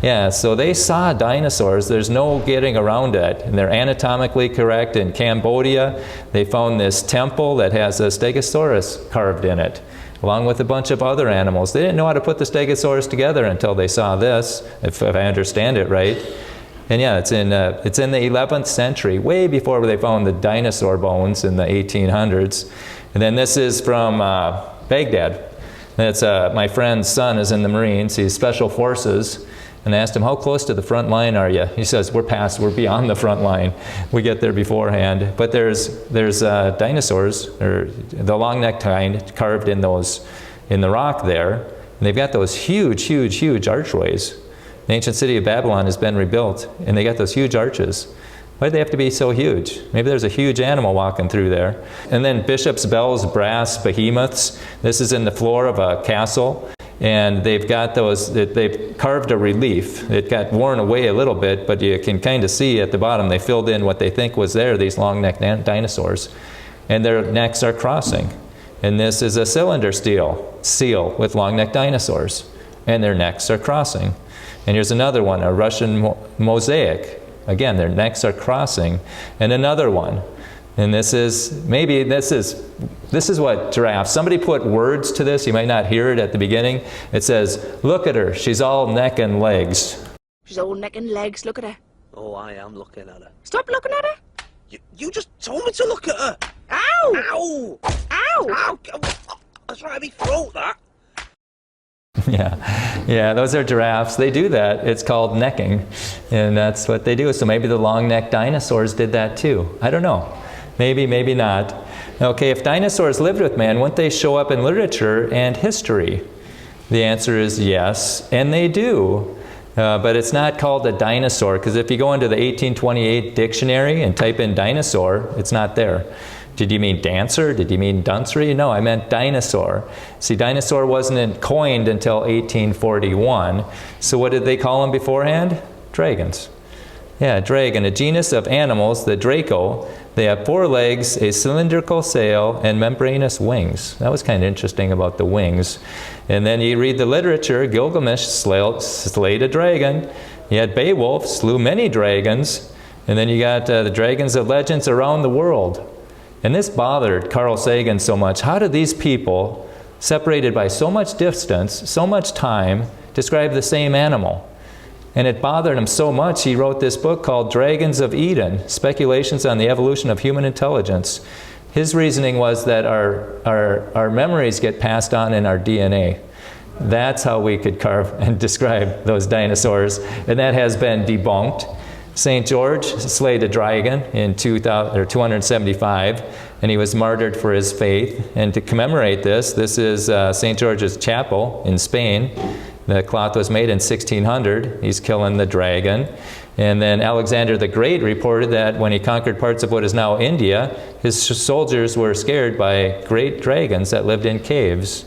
Yeah, so they saw dinosaurs. There's no getting around it. And they're anatomically correct. In Cambodia, they found this temple that has a stegosaurus carved in it, along with a bunch of other animals. They didn't know how to put the stegosaurus together until they saw this, if I understand it right. And yeah, it's in the 11th century, way before they found the dinosaur bones in the 1800s. And then this is from Baghdad. That's my friend's son is in the Marines. He's Special Forces. And I asked him, how close to the front line are you? He says, we're beyond the front line. We get there beforehand. But there's dinosaurs, or the long-necked kind, carved in the rock there. And they've got those huge archways. The ancient city of Babylon has been rebuilt, and they got those huge arches. Why do they have to be so huge? Maybe there's a huge animal walking through there. And then Bishop's Bells brass behemoths. This is in the floor of a castle. And they've got they've carved a relief. It got worn away a little bit, but you can kind of see at the bottom they filled in what they think was there, these long-necked dinosaurs. And their necks are crossing. And this is a cylinder seal with long-necked dinosaurs. And their necks are crossing. And here's another one, a Russian mosaic. Again, their necks are crossing. And another one. And this is what giraffes. Somebody put words to this. You might not hear it at the beginning. It says, look at her. She's all neck and legs. She's all neck and legs. Look at her. Oh, I am looking at her. Stop looking at her. You just told me to look at her. Ow! Ow! Ow! Ow! That's right, me throat, that. Yeah, those are giraffes. They do that. It's called necking. And that's what they do. So maybe the long-necked dinosaurs did that too. I don't know. Maybe, maybe not. Okay, if dinosaurs lived with man, wouldn't they show up in literature and history? The answer is yes, and they do. But it's not called a dinosaur, because if you go into the 1828 dictionary and type in dinosaur, it's not there. Did you mean dancer? Did you mean duncery? No, I meant dinosaur. See, dinosaur wasn't coined until 1841. So what did they call them beforehand? Dragons. Yeah, dragon, a genus of animals, the Draco. They have 4 legs, a cylindrical sail, and membranous wings. That was kind of interesting about the wings. And then you read the literature, Gilgamesh slayed a dragon. You had Beowulf, slew many dragons. And then you got the dragons of legends around the world. And this bothered Carl Sagan so much. How did these people, separated by so much distance, so much time, describe the same animal? And it bothered him so much, he wrote this book called Dragons of Eden, Speculations on the Evolution of Human Intelligence. His reasoning was that our memories get passed on in our DNA. That's how we could carve and describe those dinosaurs, and that has been debunked. St. George slayed a dragon in 275, and he was martyred for his faith. And to commemorate this is St. George's Chapel in Spain. The cloth was made in 1600. He's killing the dragon. And then Alexander the Great reported that when he conquered parts of what is now India, his soldiers were scared by great dragons that lived in caves.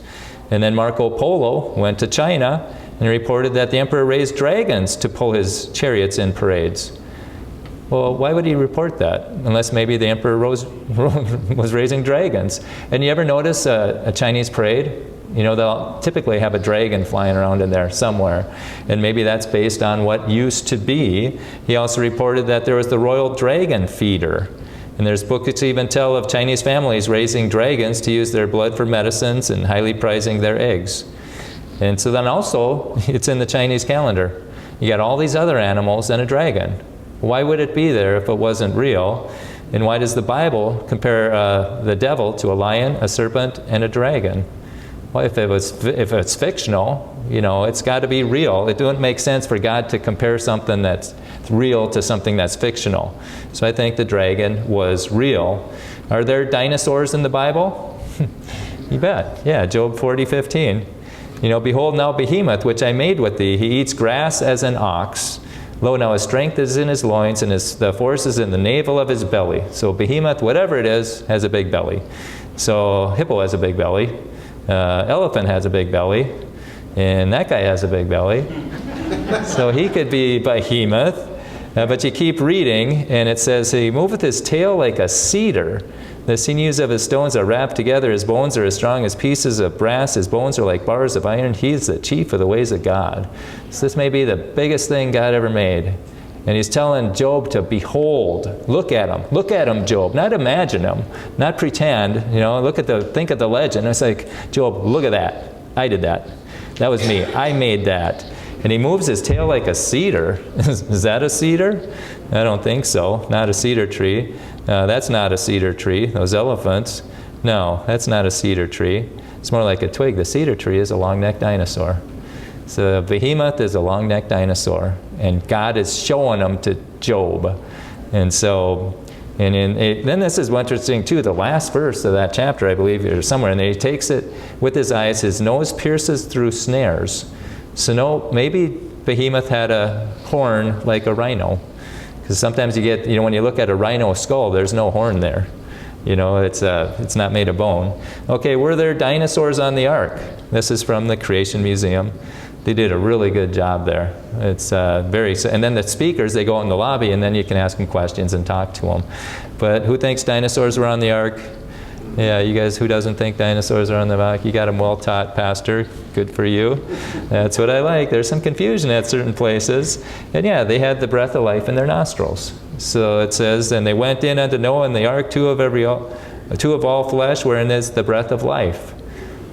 And then Marco Polo went to China and reported that the emperor raised dragons to pull his chariots in parades. Well, why would he report that? Unless maybe the emperor was raising dragons. And you ever notice a Chinese parade? You know, they'll typically have a dragon flying around in there somewhere. And maybe that's based on what used to be. He also reported that there was the royal dragon feeder. And there's books that even tell of Chinese families raising dragons to use their blood for medicines and highly prizing their eggs. And so then also, it's in the Chinese calendar. You got all these other animals and a dragon. Why would it be there if it wasn't real? And why does the Bible compare the devil to a lion, a serpent, and a dragon? Well, if it's fictional, you know, it's got to be real. It wouldn't make sense for God to compare something that's real to something that's fictional. So I think the dragon was real. Are there dinosaurs in the Bible? You bet. Yeah, Job 40:15. You know, behold now behemoth, which I made with thee. He eats grass as an ox. Lo, now his strength is in his loins, and the force is in the navel of his belly. So behemoth, whatever it is, has a big belly. So hippo has a big belly. Elephant has a big belly. And that guy has a big belly. So he could be behemoth. But you keep reading, and it says, he moveth his tail like a cedar. The sinews of his stones are wrapped together. His bones are as strong as pieces of brass. His bones are like bars of iron. He is the chief of the ways of God. So this may be the biggest thing God ever made. And he's telling Job to behold, look at him, Job. Not imagine him, not pretend, you know, think of the legend. It's like, Job, look at that. I did that. That was me. I made that. And he moves his tail like a cedar. Is that a cedar? I don't think so. Not a cedar tree. That's not a cedar tree. Those elephants. No, that's not a cedar tree. It's more like a twig. The cedar tree is a long-necked dinosaur. So behemoth is a long-necked dinosaur. And God is showing them to Job. And so, then this is interesting too. The last verse of that chapter, I believe, or somewhere, and then he takes it with his eyes. His nose pierces through snares. So no, maybe behemoth had a horn like a rhino. Because sometimes you get, when you look at a rhino skull, there's no horn there. It's not made of bone. Okay, were there dinosaurs on the ark? This is from the Creation Museum. They did a really good job there. It's and then the speakers, they go out in the lobby, and then you can ask them questions and talk to them. But who thinks dinosaurs were on the ark? Yeah, you guys, who doesn't think dinosaurs are on the ark? You got them well taught, Pastor. Good for you. That's what I like. There's some confusion at certain places. And yeah, they had the breath of life in their nostrils. So it says, and they went in unto Noah in the ark, two of all flesh, wherein is the breath of life.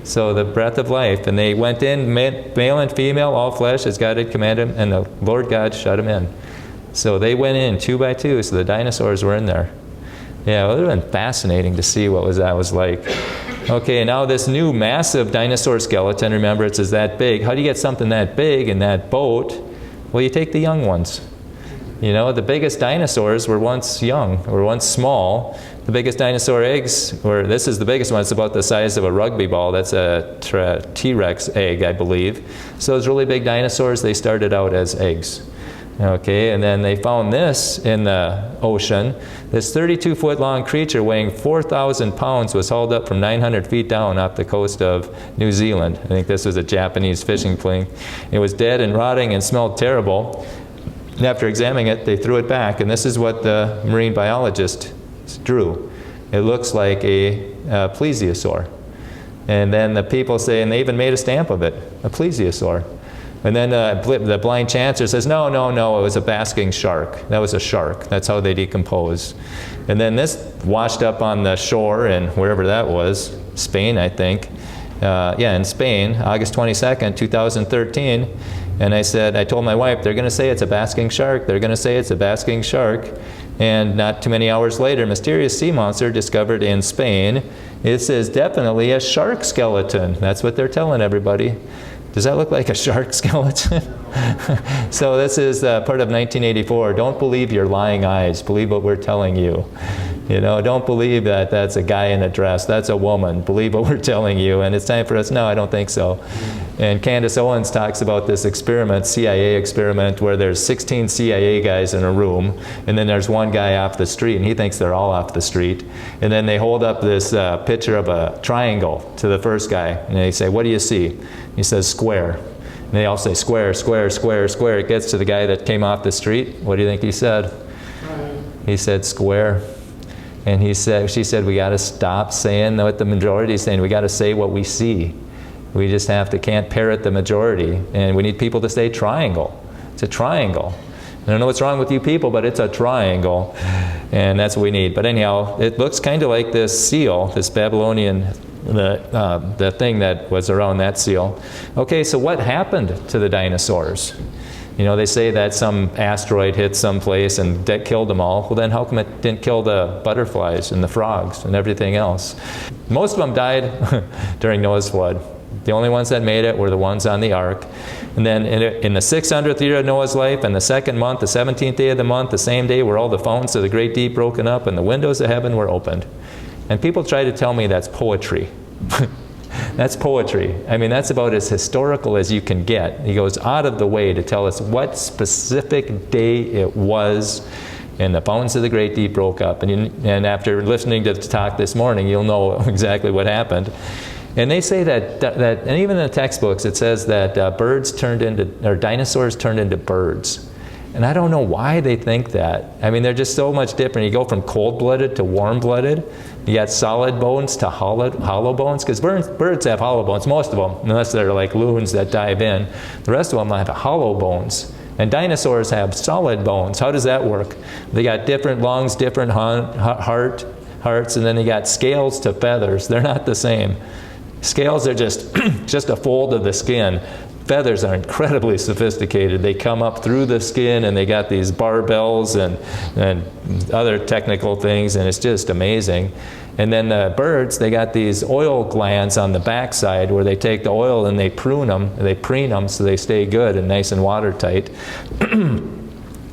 So the breath of life. And they went in, male and female, all flesh, as God had commanded them, and the Lord God shut them in. So they went in 2 by 2, so the dinosaurs were in there. Yeah, well, it would have been fascinating to see what that was like. Okay, now this new massive dinosaur skeleton, remember it says that big. How do you get something that big in that boat? Well, you take the young ones. The biggest dinosaurs were once young, or once small. The biggest dinosaur eggs, or this is the biggest one, it's about the size of a rugby ball. That's a T-Rex egg, I believe. So those really big dinosaurs, they started out as eggs. Okay, and then they found this in the ocean. This 32-foot long creature weighing 4,000 pounds was hauled up from 900 feet down off the coast of New Zealand. I think this was a Japanese fishing plane. It was dead and rotting and smelled terrible. And after examining it, they threw it back. And this is what the marine biologist drew. It looks like a plesiosaur. And then the people say, and they even made a stamp of it, a plesiosaur. And then the blind chancer says, no, it was a basking shark. That was a shark. That's how they decompose. And then this washed up on the shore in wherever that was, Spain, I think. In Spain, August 22nd, 2013. And I told my wife, they're going to say it's a basking shark. They're going to say it's a basking shark. And not too many hours later, mysterious sea monster discovered in Spain. It says definitely a shark skeleton. That's what they're telling everybody. Does that look like a shark skeleton? So this is part of 1984. Don't believe your lying eyes. Believe what we're telling you. Don't believe that that's a guy in a dress. That's a woman. Believe what we're telling you. And it's time for us. No, I don't think so. And Candace Owens talks about this experiment, CIA experiment, where there's 16 CIA guys in a room, and then there's one guy off the street, and he thinks they're all off the street. And then they hold up this picture of a triangle to the first guy, and they say, what do you see? He says, square. And they all say, square, square, square, square. It gets to the guy that came off the street. What do you think he said? He said, square. And she said, we got to stop saying what the majority is saying. We got to say what we see. We just can't parrot the majority. And we need people to say triangle. It's a triangle. I don't know what's wrong with you people, but it's a triangle. And that's what we need. But anyhow, it looks kind of like this seal, this Babylonian, the thing that was around that seal. Okay, so what happened to the dinosaurs? They say that some asteroid hit someplace and that killed them all. Well, then how come it didn't kill the butterflies and the frogs and everything else? Most of them died during Noah's flood. The only ones that made it were the ones on the ark. And then in the 600th year of Noah's life, and the second month, the 17th day of the month, the same day were all the fountains of the great deep broken up and the windows of heaven were opened. And people try to tell me that's poetry. That's poetry. I mean, that's about as historical as you can get. He goes out of the way to tell us what specific day it was, and the fountains of the great deep broke up. And after listening to the talk this morning, you'll know exactly what happened. And they say that and even in the textbooks, it says that dinosaurs turned into birds. And I don't know why they think that. I mean, they're just so much different. You go from cold-blooded to warm-blooded. You got solid bones to hollow bones, because birds have hollow bones, most of them, unless they're like loons that dive in. The rest of them have hollow bones. And dinosaurs have solid bones. How does that work? They got different lungs, different hearts, and then they got scales to feathers. They're not the same. Scales are just a fold of the skin. feathers are incredibly sophisticated. They come up through the skin, and they got these barbels and other technical things, and it's just amazing. And then the birds, they got these oil glands on the backside where they take the oil and they preen them so they stay good and nice and watertight.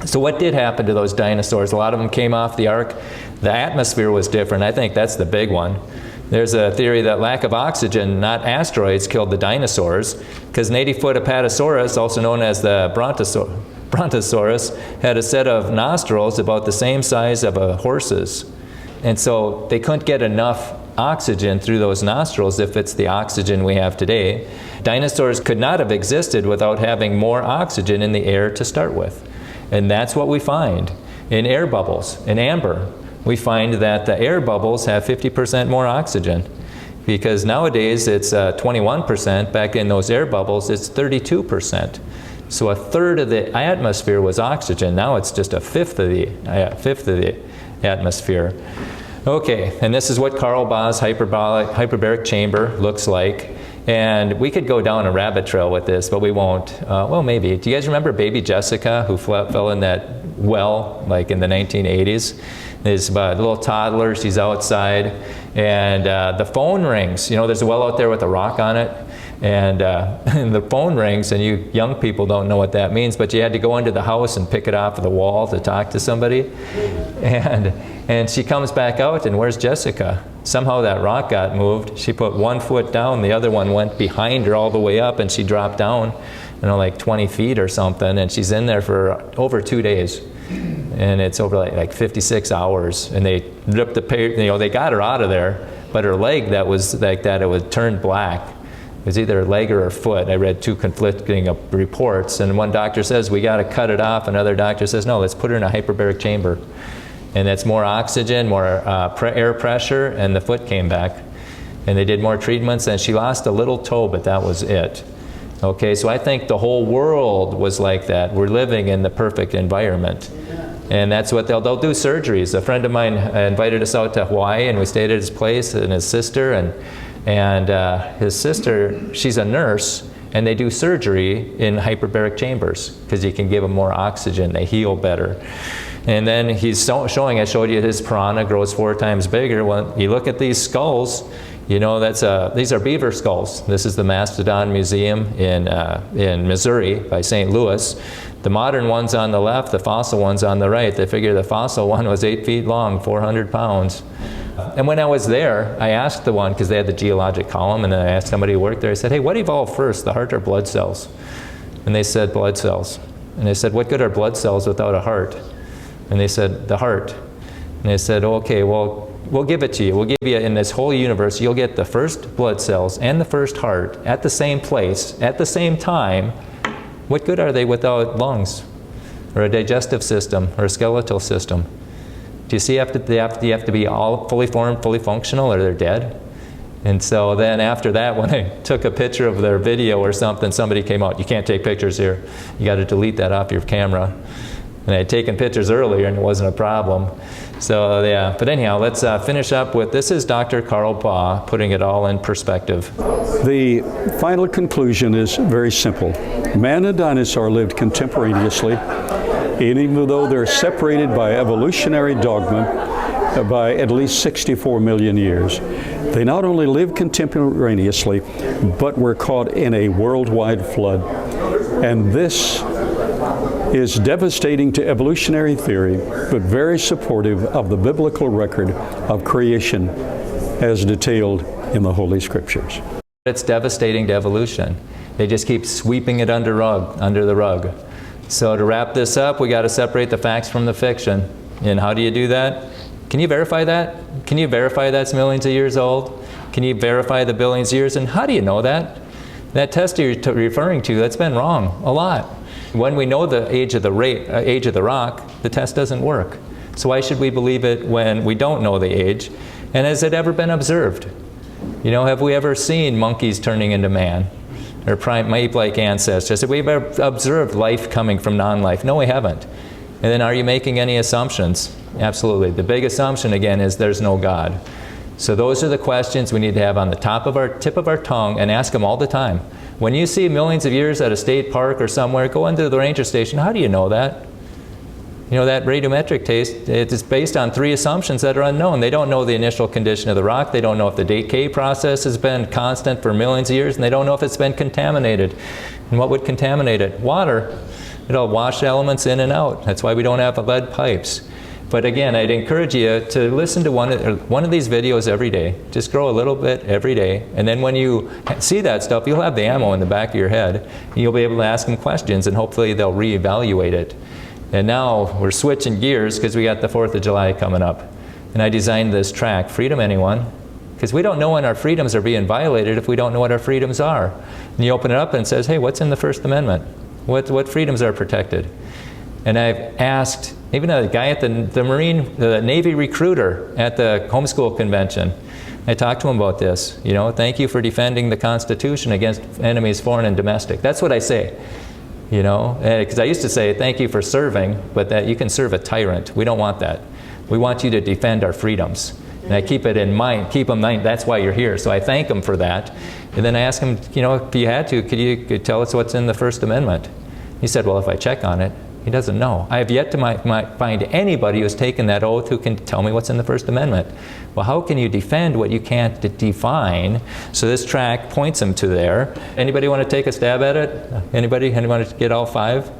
So what did happen to those dinosaurs? A lot of them came off the ark. The atmosphere was different. I think that's the big one. There's a theory that lack of oxygen, not asteroids, killed the dinosaurs, because an 80-foot Apatosaurus, also known as the Brontosaurus, had a set of nostrils about the same size of a horse's. And so they couldn't get enough oxygen through those nostrils if it's the oxygen we have today. Dinosaurs could not have existed without having more oxygen in the air to start with. And that's what we find in air bubbles, in amber. We find that the air bubbles have 50% more oxygen, because nowadays it's 21%. Back in those air bubbles, it's 32%. So a third of the atmosphere was oxygen. Now it's just a fifth of the atmosphere. Okay, and this is what Carl Baug's hyperbaric chamber looks like. And we could go down a rabbit trail with this, but we won't. Well, maybe. Do you guys remember baby Jessica, who fell in that well, like in the 1980s? There's a little toddler, she's outside, and the phone rings. You know, there's a well out there with a rock on it, and the phone rings, and you young people don't know what that means, but you had to go into the house and pick it off of the wall to talk to somebody. And she comes back out, and where's Jessica? Somehow that rock got moved. She put one foot down, the other one went behind her all the way up, and she dropped down, you know, like 20 feet or something, and she's in there for over 2 days. And it's over like 56 hours, and they ripped the paper, you know, they got her out of there, but her leg that was like that, it would turn black. It was either a leg or a foot. I read 2 conflicting reports, and one doctor says, we got to cut it off. Another doctor says, no, let's put her in a hyperbaric chamber. And that's more oxygen, more air pressure, and the foot came back. And they did more treatments, and she lost a little toe, but that was it. Okay, so I think the whole world was like that. We're living in the perfect environment. And that's what they'll do surgeries. A friend of mine invited us out to Hawaii, and we stayed at his place, and his sister, and his sister, she's a nurse, and they do surgery in hyperbaric chambers because you can give them more oxygen, they heal better. And then he's showing, I showed you his piranha grows 4 times bigger. When you look at these skulls, you know, these are beaver skulls. This is the Mastodon Museum in Missouri by St. Louis. The modern one's on the left, the fossil one's on the right. They figure the fossil one was 8 feet long, 400 pounds. And when I was there, I asked the one, because they had the geologic column, and then I asked somebody who worked there, I said, hey, what evolved first, the heart or blood cells? And they said, blood cells. And I said, what good are blood cells without a heart? And they said, the heart. And they said, okay, well, we'll give it to you. We'll give you, in this whole universe, you'll get the first blood cells and the first heart at the same place, at the same time. What good are they without lungs, or a digestive system, or a skeletal system? Do you see you have to be all fully formed, fully functional, or they're dead? And so then after that, when I took a picture of their video or something, somebody came out, you can't take pictures here. You got to delete that off your camera. And I had taken pictures earlier, and it wasn't a problem. So yeah, but anyhow, let's finish up with, this is Dr. Carl Baugh putting it all in perspective. The final conclusion is very simple. Man and dinosaur lived contemporaneously, and even though they're separated by evolutionary dogma by at least 64 million years, they not only lived contemporaneously, but were caught in a worldwide flood. And this is devastating to evolutionary theory, but very supportive of the biblical record of creation as detailed in the Holy Scriptures. It's devastating to evolution. They just keep sweeping it under the rug. So to wrap this up, we got to separate the facts from the fiction. And how do you do that? Can you verify that? Can you verify that's millions of years old? Can you verify the billions of years? And how do you know that? That test you're referring to, that's been wrong a lot. When we know the age of the rock, the test doesn't work. So why should we believe it when we don't know the age? And has it ever been observed? You know, have we ever seen monkeys turning into man? Or ape-like ancestors? Have we ever observed life coming from non-life? No, we haven't. And then are you making any assumptions? Absolutely. The big assumption, again, is there's no God. So those are the questions we need to have on the tip of our tongue and ask them all the time. When you see millions of years at a state park or somewhere, go into the ranger station. How do you know that? You know, that radiometric test, it's based on 3 assumptions that are unknown. They don't know the initial condition of the rock. They don't know if the decay process has been constant for millions of years, and they don't know if it's been contaminated. And what would contaminate it? Water. It'll wash elements in and out. That's why we don't have lead pipes. But again, I'd encourage you to listen to one of these videos every day. Just grow a little bit every day. And then when you see that stuff, you'll have the ammo in the back of your head. And you'll be able to ask them questions, and hopefully they'll reevaluate it. And now we're switching gears because we got the 4th of July coming up. And I designed this track, Freedom Anyone, because we don't know when our freedoms are being violated if we don't know what our freedoms are. And you open it up and it says, hey, what's in the First Amendment? What freedoms are protected? And I've asked even a guy at the Navy recruiter at the homeschool convention. I talked to him about this. You know, thank you for defending the Constitution against enemies, foreign and domestic. That's what I say. You know, because I used to say, thank you for serving, but that you can serve a tyrant. We don't want that. We want you to defend our freedoms. And I keep it in mind, keep in mind, that's why you're here. So I thank him for that. And then I asked him, you know, if you had to, could you tell us what's in the First Amendment? He said, well, if I check on it, he doesn't know. I have yet to find anybody who's taken that oath who can tell me what's in the First Amendment. Well, how can you defend what you can't define? So this track points them to there. Anybody want to take a stab at it? Anybody? Anyone want to get all 5?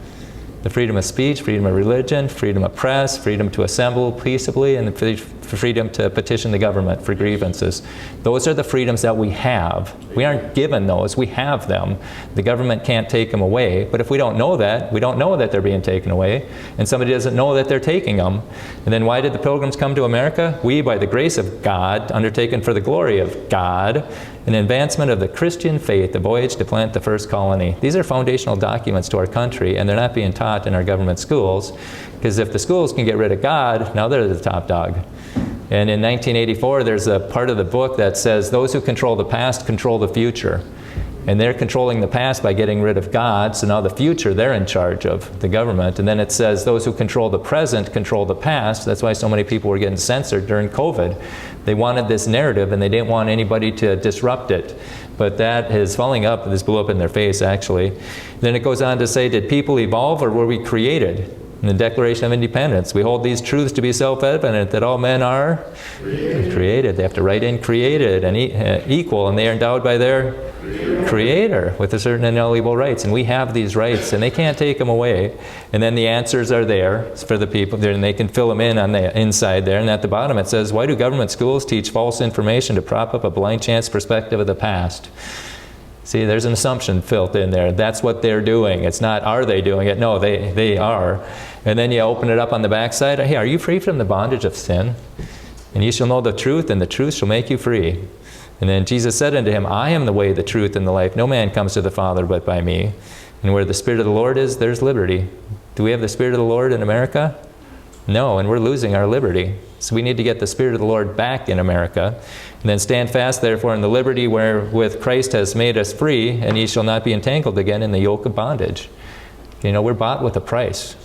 The freedom of speech, freedom of religion, freedom of press, freedom to assemble peaceably, and the freedom to petition the government for grievances. Those are the freedoms that we have. We aren't given those, we have them. The government can't take them away, but if we don't know that, we don't know that they're being taken away, and somebody doesn't know that they're taking them. And then why did the Pilgrims come to America? We, by the grace of God, undertaken for the glory of God, an advancement of the Christian faith, the voyage to plant the first colony. These are foundational documents to our country, and they're not being taught in our government schools, because if the schools can get rid of God, now they're the top dog. And in 1984, there's a part of the book that says, those who control the past control the future. And they're controlling the past by getting rid of God, so now the future they're in charge of, the government. And then it says those who control the present control the past. That's why so many people were getting censored during COVID. They wanted this narrative and they didn't want anybody to disrupt it. But that is falling up. This blew up in their face, actually. Then it goes on to say, did people evolve or were we created? In the Declaration of Independence, we hold these truths to be self-evident, that all men are created. They have to write in created and equal, and they are endowed by their Creator with a certain inalienable rights. And we have these rights, and they can't take them away. And then the answers are there for the people, and they can fill them in on the inside there. And at the bottom it says, why do government schools teach false information to prop up a blind chance perspective of the past? See, there's an assumption filled in there. That's what they're doing. It's not, are they doing it? No, they are. And then you open it up on the backside. Hey, are you free from the bondage of sin? And you shall know the truth, and the truth shall make you free. And then Jesus said unto him, I am the way, the truth, and the life. No man comes to the Father but by me. And where the Spirit of the Lord is, there's liberty. Do we have the Spirit of the Lord in America? No, and we're losing our liberty. So we need to get the Spirit of the Lord back in America. And then stand fast, therefore, in the liberty wherewith Christ has made us free, and ye shall not be entangled again in the yoke of bondage. You know, we're bought with a price.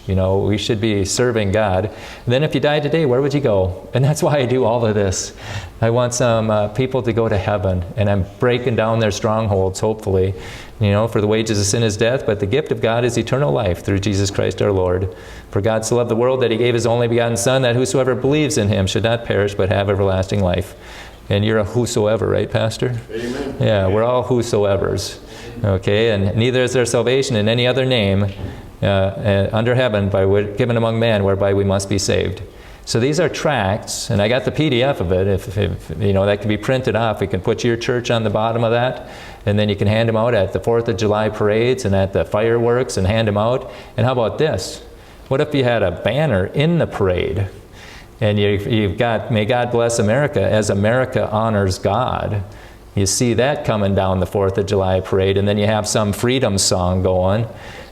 You know, we should be serving God. And then if you died today, where would you go? And that's why I do all of this. I want some people to go to heaven, and I'm breaking down their strongholds, hopefully. You know, for the wages of sin is death, but the gift of God is eternal life through Jesus Christ our Lord. For God so loved the world that he gave his only begotten Son, that whosoever believes in him should not perish but have everlasting life. And you're a whosoever, right, Pastor? Amen. Yeah, we're all whosoevers. Okay, and neither is there salvation in any other name under heaven given among men whereby we must be saved. So these are tracts, and I got the PDF of it. If you know, that can be printed off. We can put your church on the bottom of that, and then you can hand them out at the 4th of July parades and at the fireworks and hand them out. And how about this? What if you had a banner in the parade? And you've got, may God bless America as America honors God. You see that coming down the 4th of July parade, and then you have some freedom song going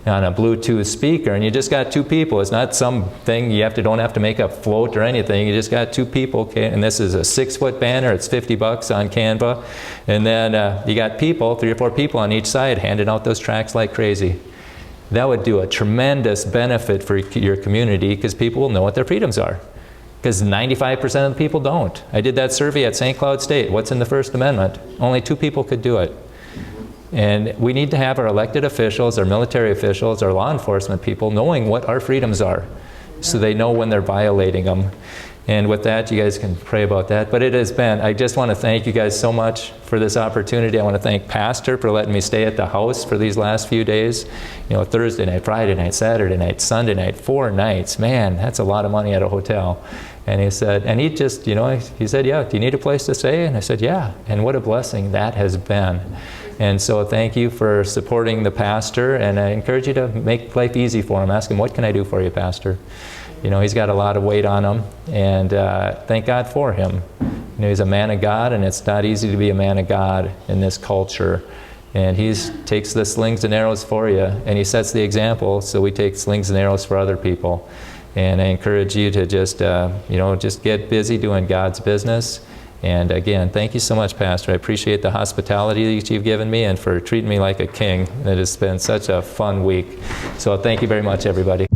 on a Bluetooth speaker, and you just got 2 people. It's not something you don't have to make a float or anything. You just got 2 people, okay? And this is a 6-foot banner. It's $50 on Canva. And then you got people, 3 or 4 people on each side handing out those tracts like crazy. That would do a tremendous benefit for your community, because people will know what their freedoms are. because 95% of the people don't. I did that survey at St. Cloud State. What's in the First Amendment? Only 2 people could do it. And we need to have our elected officials, our military officials, our law enforcement people knowing what our freedoms are, so they know when they're violating them. And with that, you guys can pray about that. But it has been, I just want to thank you guys so much for this opportunity. I want to thank Pastor for letting me stay at the house for these last few days. You know, Thursday night, Friday night, Saturday night, Sunday night, 4 nights. Man, that's a lot of money at a hotel. And he said, and he just, you know, he said, yeah, do you need a place to stay? And I said, yeah. And what a blessing that has been. And so thank you for supporting the pastor, and I encourage you to make life easy for him. Ask him, what can I do for you, Pastor? You know, he's got a lot of weight on him, and thank God for him. You know, he's a man of God, and it's not easy to be a man of God in this culture. And he takes the slings and arrows for you, and he sets the example, so we take slings and arrows for other people. And I encourage you to just, you know, just get busy doing God's business. And again, thank you so much, Pastor. I appreciate the hospitality that you've given me and for treating me like a king. It has been such a fun week. So thank you very much, everybody.